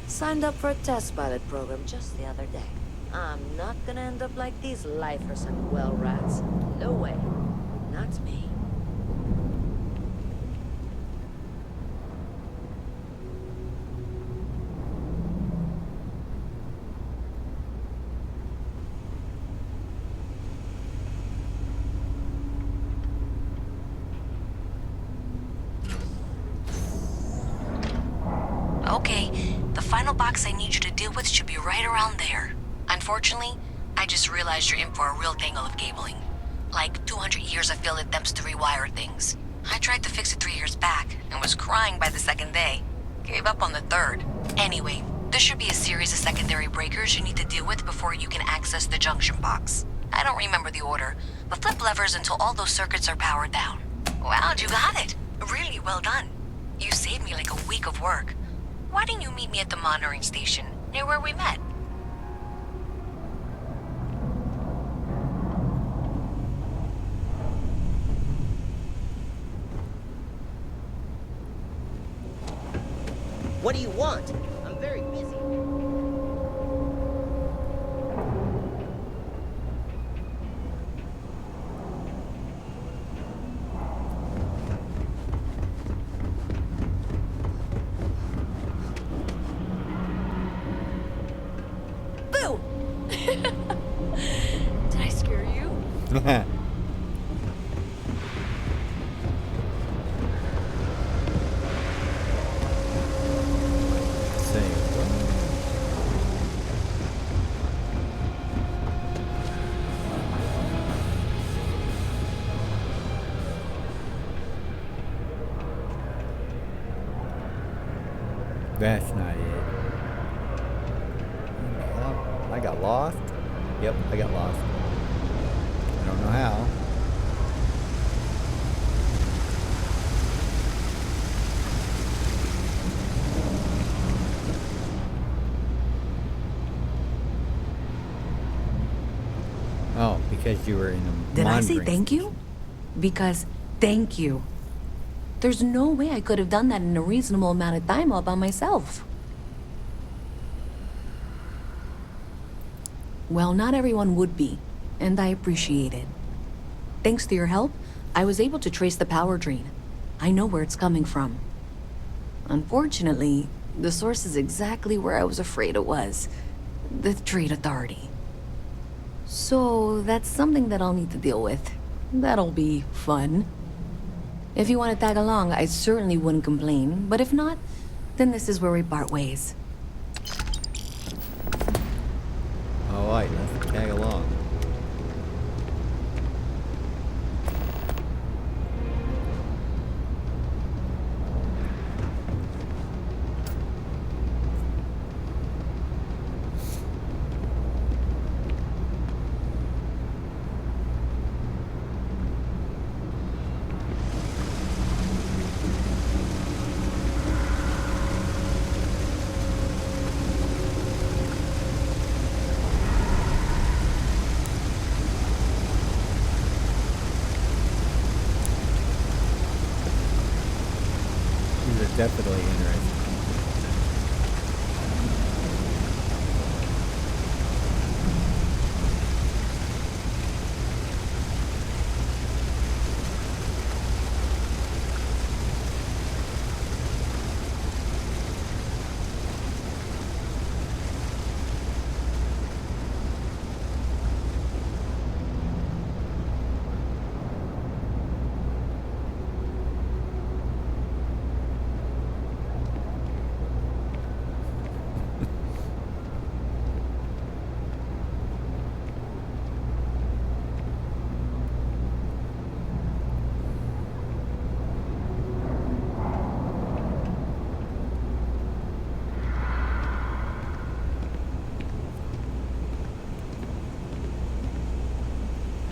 Signed up for a test pilot program just the other day. I'm not gonna end up like these lifers and well rats. No way. Not me. Okay, the final box I need you to deal with should be right around there. Unfortunately, I just realized you're in for a real tangle of cabling. Like 200 years of failed attempts to rewire things. I tried to fix it 3 years back, and was crying by the second day. Gave up on the third. Anyway, there should be a series of secondary breakers you need to deal with before you can access the junction box. I don't remember the order, but flip levers until all those circuits are powered down. Wow, you got it. Really well done. You saved me like a week of work. Why didn't you meet me at the monitoring station, near where we met? What do you want? I'm very busy. Boo! Did I scare you? That's not it. I got lost? Yep, I got lost. I don't know how. Oh, because you were in the Did I say monitoring thank you? Because thank you. There's no way I could have done that in a reasonable amount of time all by myself. Well, not everyone would be, and I appreciate it. Thanks to your help, I was able to trace the power drain. I know where it's coming from. Unfortunately, the source is exactly where I was afraid it was. The Trade Authority. So, that's something that I'll need to deal with. That'll be fun. If you want to tag along, I certainly wouldn't complain, but if not, then this is where we part ways. Alright, let's tag along. Definitely interesting.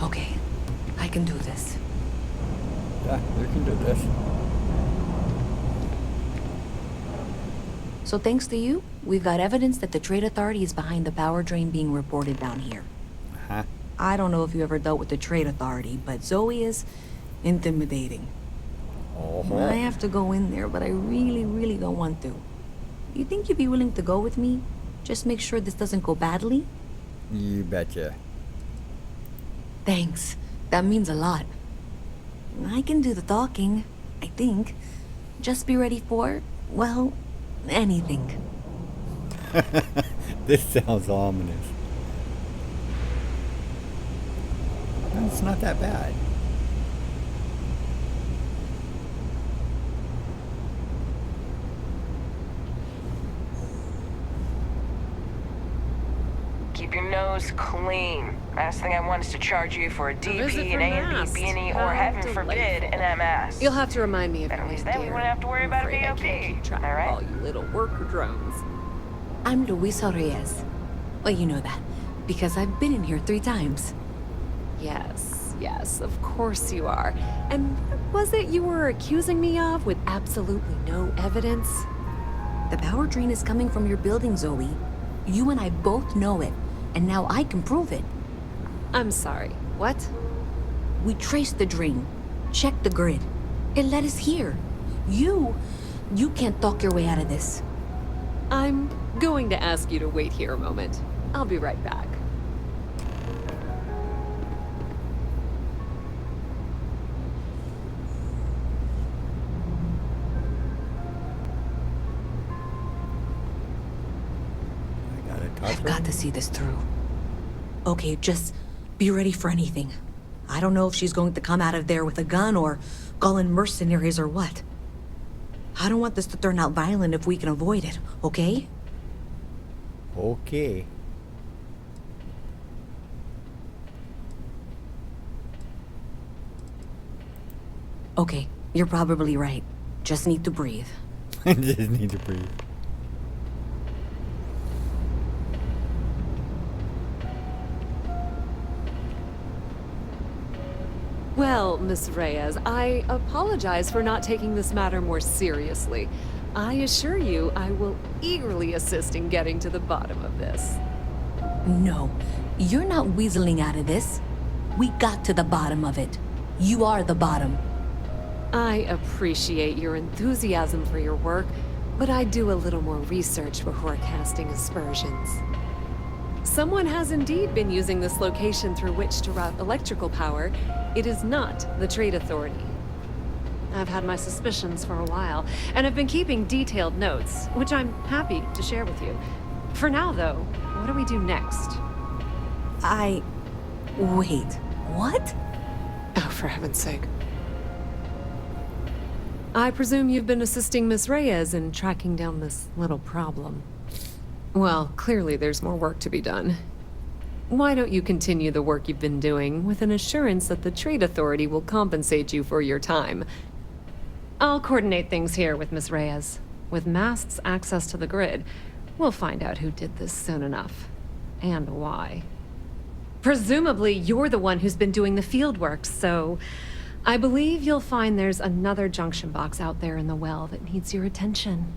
Okay, I can do this. Yeah, you can do this. So thanks to you, we've got evidence that the Trade Authority is behind the power drain being reported down here. Uh-huh. I don't know if you ever dealt with the Trade Authority, but Zoe is intimidating. I have to go in there, but I really don't want to. You think you'd be willing to go with me? Just make sure this doesn't go badly? You betcha. Thanks. That means a lot. I can do the talking, I think. Just be ready for, well, anything. This sounds ominous. It's not that bad. Keep your nose clean. Last thing I want is to charge you for a visit DP, from an A&D Mass. beanie, How or heaven delightful. forbid, an MS. You'll have to remind me of At your least name, then we dear. wouldn't have to worry I'm about a afraid I VOP. can't keep track All right? of all you little worker drones. I'm Luisa Reyes. Well, you know that, because I've been in here 3 times. Yes, of course you are. And what was it you were accusing me of with absolutely no evidence? The power drain is coming from your building, Zoe. You and I both know it, and now I can prove it. I'm sorry, what? We traced the drain, checked the grid. It led us here. You can't talk your way out of this. I'm going to ask you to wait here a moment. I'll be right back. I've got to see this through. Okay, just be ready for anything. I don't know if she's going to come out of there with a gun or call in mercenaries or what. I don't want this to turn out violent if we can avoid it, okay? Okay. Okay, you're probably right. Just need to breathe. Just need to breathe. Well, Miss Reyes, I apologize for not taking this matter more seriously. I assure you I will eagerly assist in getting to the bottom of this. No, you're not weaseling out of this. We got to the bottom of it. You are the bottom. I appreciate your enthusiasm for your work, but I do a little more research before casting aspersions. Someone has indeed been using this location through which to route electrical power. It is not the Trade Authority. I've had my suspicions for a while, and have been keeping detailed notes, which I'm happy to share with you. For now, though, what do we do next? Wait, what? Oh, for heaven's sake. I presume you've been assisting Miss Reyes in tracking down this little problem. Well, clearly there's more work to be done. Why don't you continue the work you've been doing with an assurance that the Trade Authority will compensate you for your time? I'll coordinate things here with Miss Reyes. With Mast's access to the grid, we'll find out who did this soon enough. And why. Presumably, you're the one who's been doing the field work, so I believe you'll find there's another junction box out there in the well that needs your attention.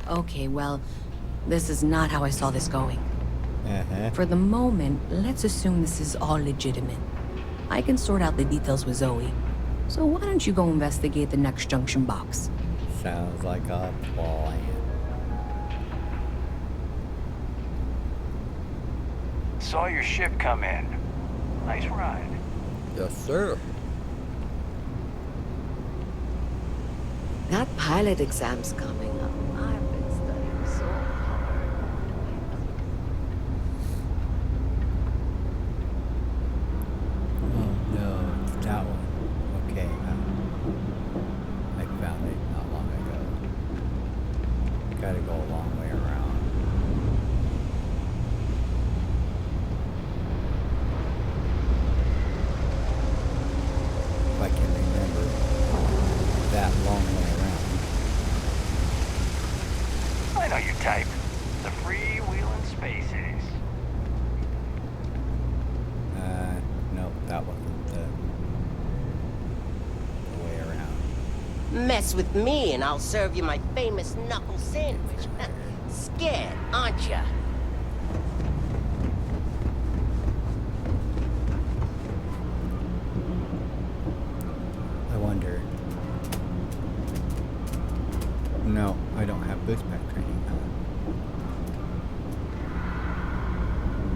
Okay, well, this is not how I saw this going. Uh-huh. For the moment, let's assume this is all legitimate. I can sort out the details with Zoe. So why don't you go investigate the next junction box? Sounds like a plan. Saw your ship come in. Nice ride. Yes, sir. That pilot exam's coming up. I've been studying so hard. Oh no, it's that one. Okay, I found it not long ago. Gotta go a long way around. If I can remember that long way around. I know your type. The freewheeling space ace. No, that wasn't the way around. Mess with me and I'll serve you my famous knuckle sandwich. Scared, aren't ya? I wonder. No, I don't have boost pack training.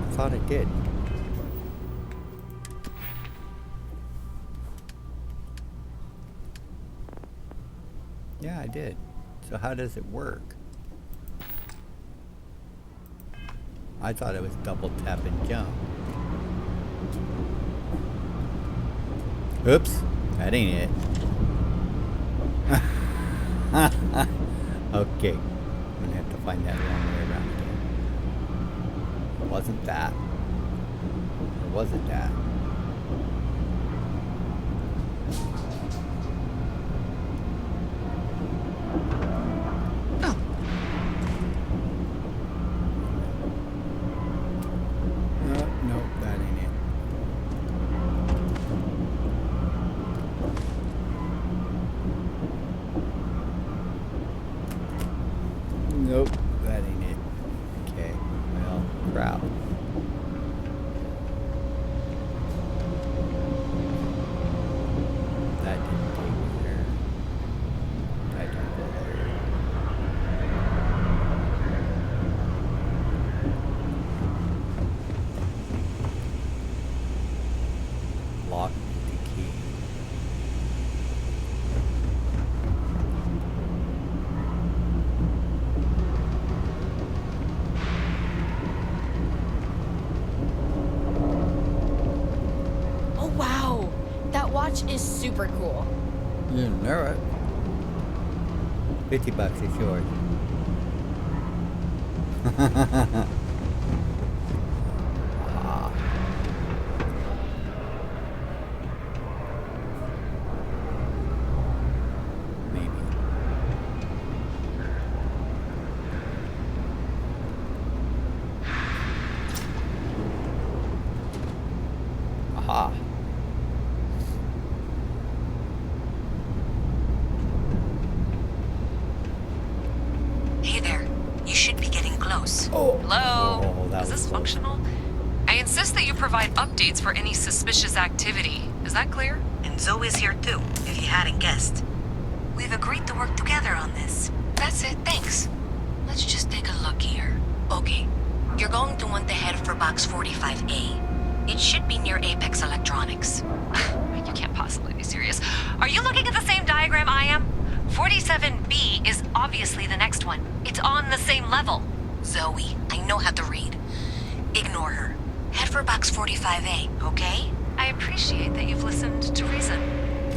I thought I did. Yeah, I did. So how does it work? I thought it was double tap and jump. Oops, that ain't it. Okay, I'm gonna have to find that long way around again. It wasn't that. Or was it that? No, that ain't it. Nope, that ain't it. Okay, well, crap. That didn't take me there. I don't go there. Lock the key. Oh, wow. That watch is super cool. You know it. $50 is yours. Ah. Maybe. Aha. Hey there. You should be getting close. Oh. Hello? Oh, that Is was this close. functional? I insist that you provide updates for any suspicious activity. Is that clear? And Zoe's here too, if you hadn't guessed. We've agreed to work together on this. That's it, thanks. Let's just take a look here. Okay, you're going to want to head for box 45A. It should be near Apex Electronics. You can't possibly be serious. Are you looking at the same diagram I am? 47B is obviously the next one. It's on the same level. Zoe, I know how to read. Ignore her. Head for box 45A, okay? I appreciate that you've listened to reason.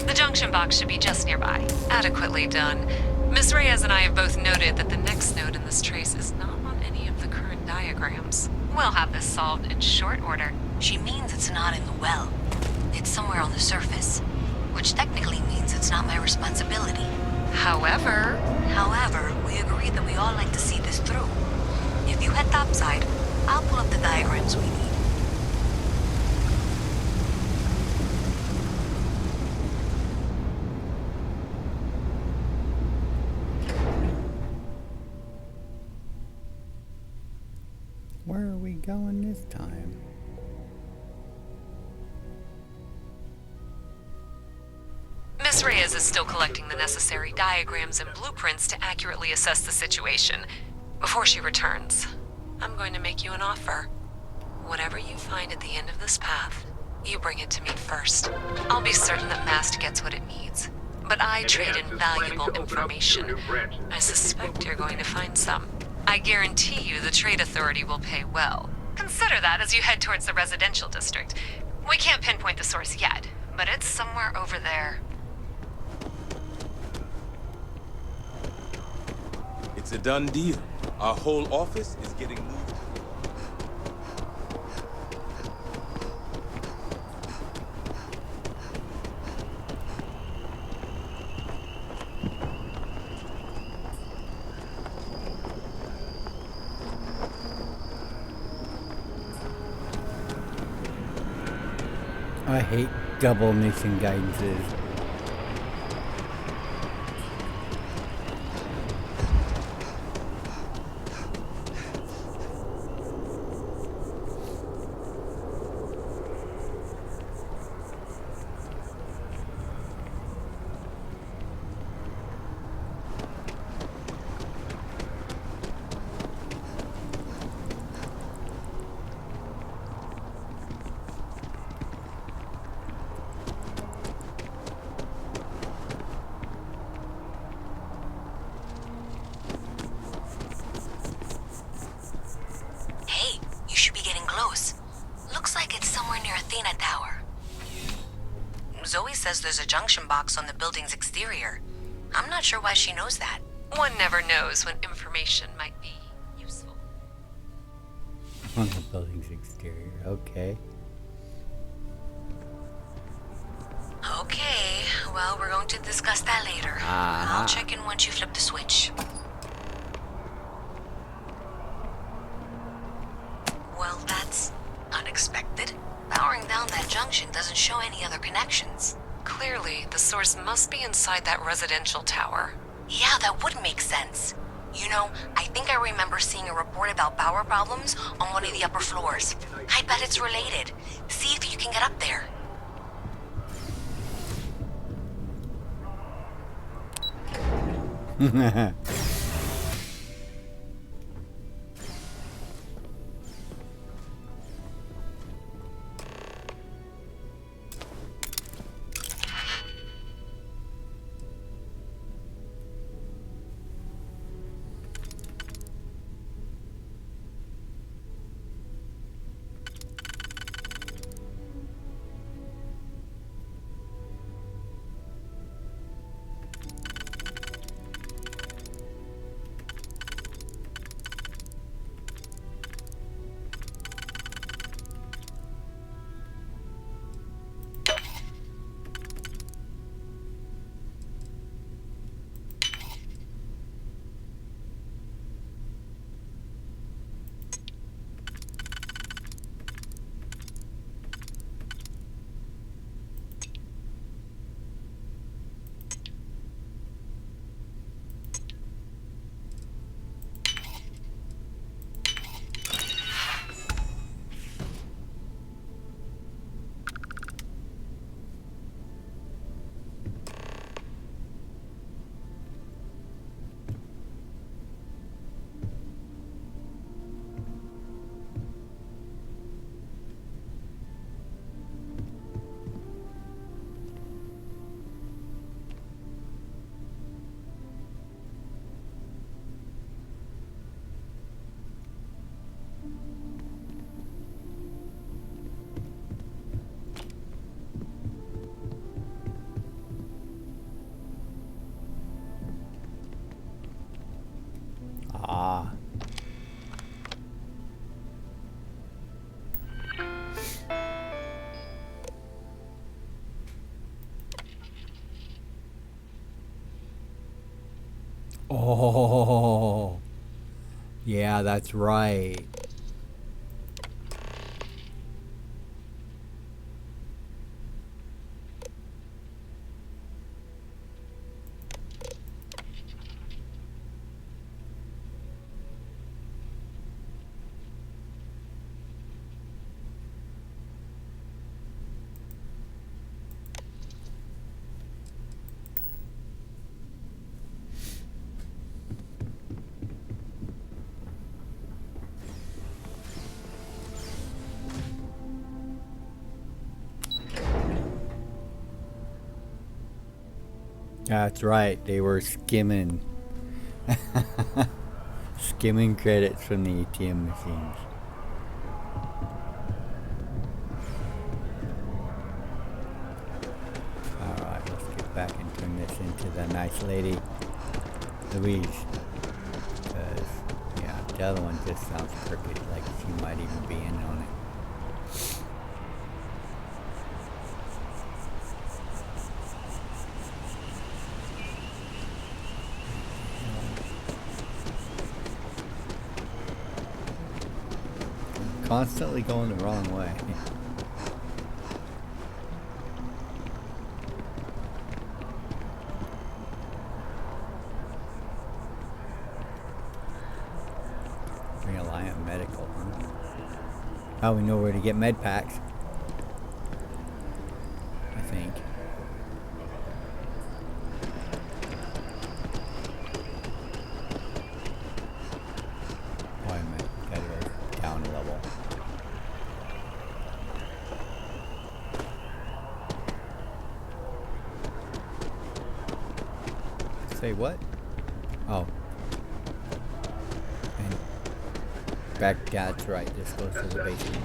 The junction box should be just nearby. Adequately done. Miss Reyes and I have both noted that the next node in this trace is not on any of the current diagrams. We'll have this solved in short order. She means it's not in the well. It's somewhere on the surface. Which technically means it's not my responsibility. However, we agreed that we all like to see this through. If you head topside, I'll pull up the diagrams we need. Where are we going this time? Miss Reyes is still collecting the necessary diagrams and blueprints to accurately assess the situation. Before she returns, I'm going to make you an offer. Whatever you find at the end of this path, you bring it to me first. I'll be certain that Mast gets what it needs. But I trade in valuable information. I suspect you're going to find some. I guarantee you the Trade Authority will pay well. Consider that as you head towards the residential district. We can't pinpoint the source yet, but it's somewhere over there. It's a done deal. Our whole office is getting moved. I hate double mission guidances. Zoe says there's a junction box on the building's exterior. I'm not sure why she knows that. One never knows when information might be useful. On the building's exterior, okay. Okay, well, we're going to discuss that later. I'll check in once you flip the switch. Well, that's unexpected. Powering down that junction doesn't show any other connections. Clearly, the source must be inside that residential tower. Yeah, that would make sense. You know, I think I remember seeing a report about power problems on one of the upper floors. I bet it's related. See if you can get up there. Oh, yeah, that's right. That's right, they were skimming. Skimming credits from the ATM machines. Alright, let's get back and turn this into the nice lady, Louise. Because, yeah, the other one just sounds crooked, like she might even be in on it. Constantly going the wrong way. Reliant Medical, huh? Oh, we know where to get med packs. I think. Wait a minute, gotta go down a level. Say what? Oh. And back, yeah, that's right. This goes to the basement.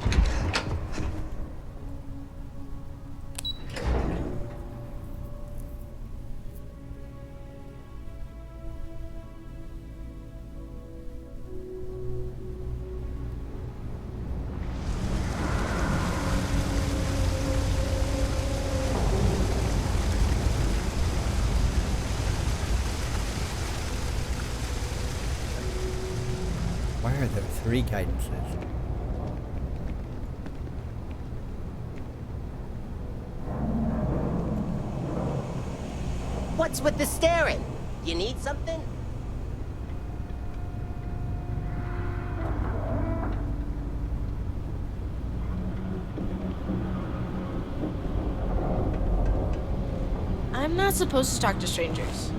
Why are there 3 guidances? What's with the staring? You need something? I'm not supposed to talk to strangers.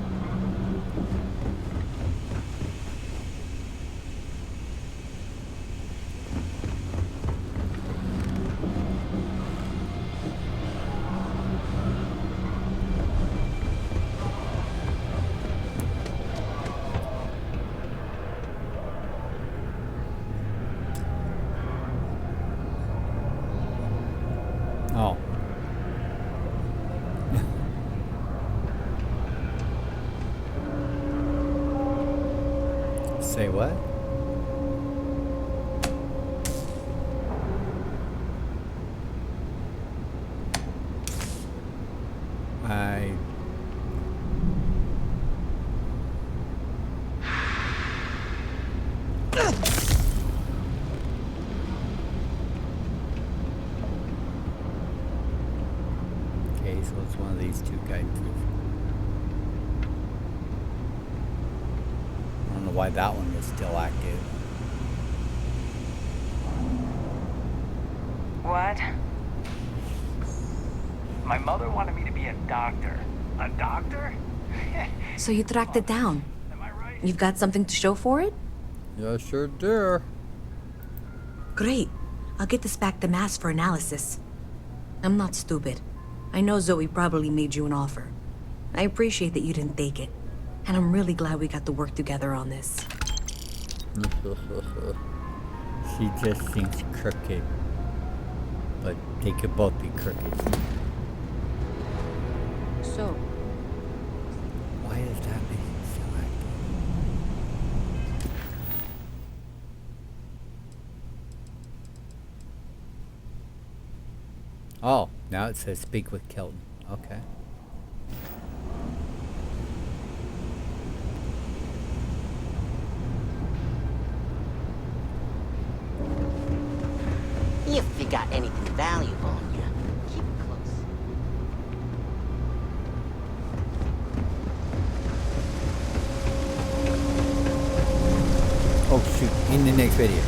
Oh. Say what? Okay, so it's one of these 2 guidances. I don't know why that one was still active. What? My mother wanted me to be a doctor. A doctor? So you tracked it down. You've got something to show for it? Yeah, sure do. Great. I'll get this back to Mass for analysis. I'm not stupid. I know Zoe probably made you an offer. I appreciate that you didn't take it. And I'm really glad we got to work together on this. She just seems crooked. But they could both be crooked. So, why is that mission still active? Oh, now it says speak with Kelton. Okay. If you got anything valuable on you, keep it close. Oh shoot, in the next video.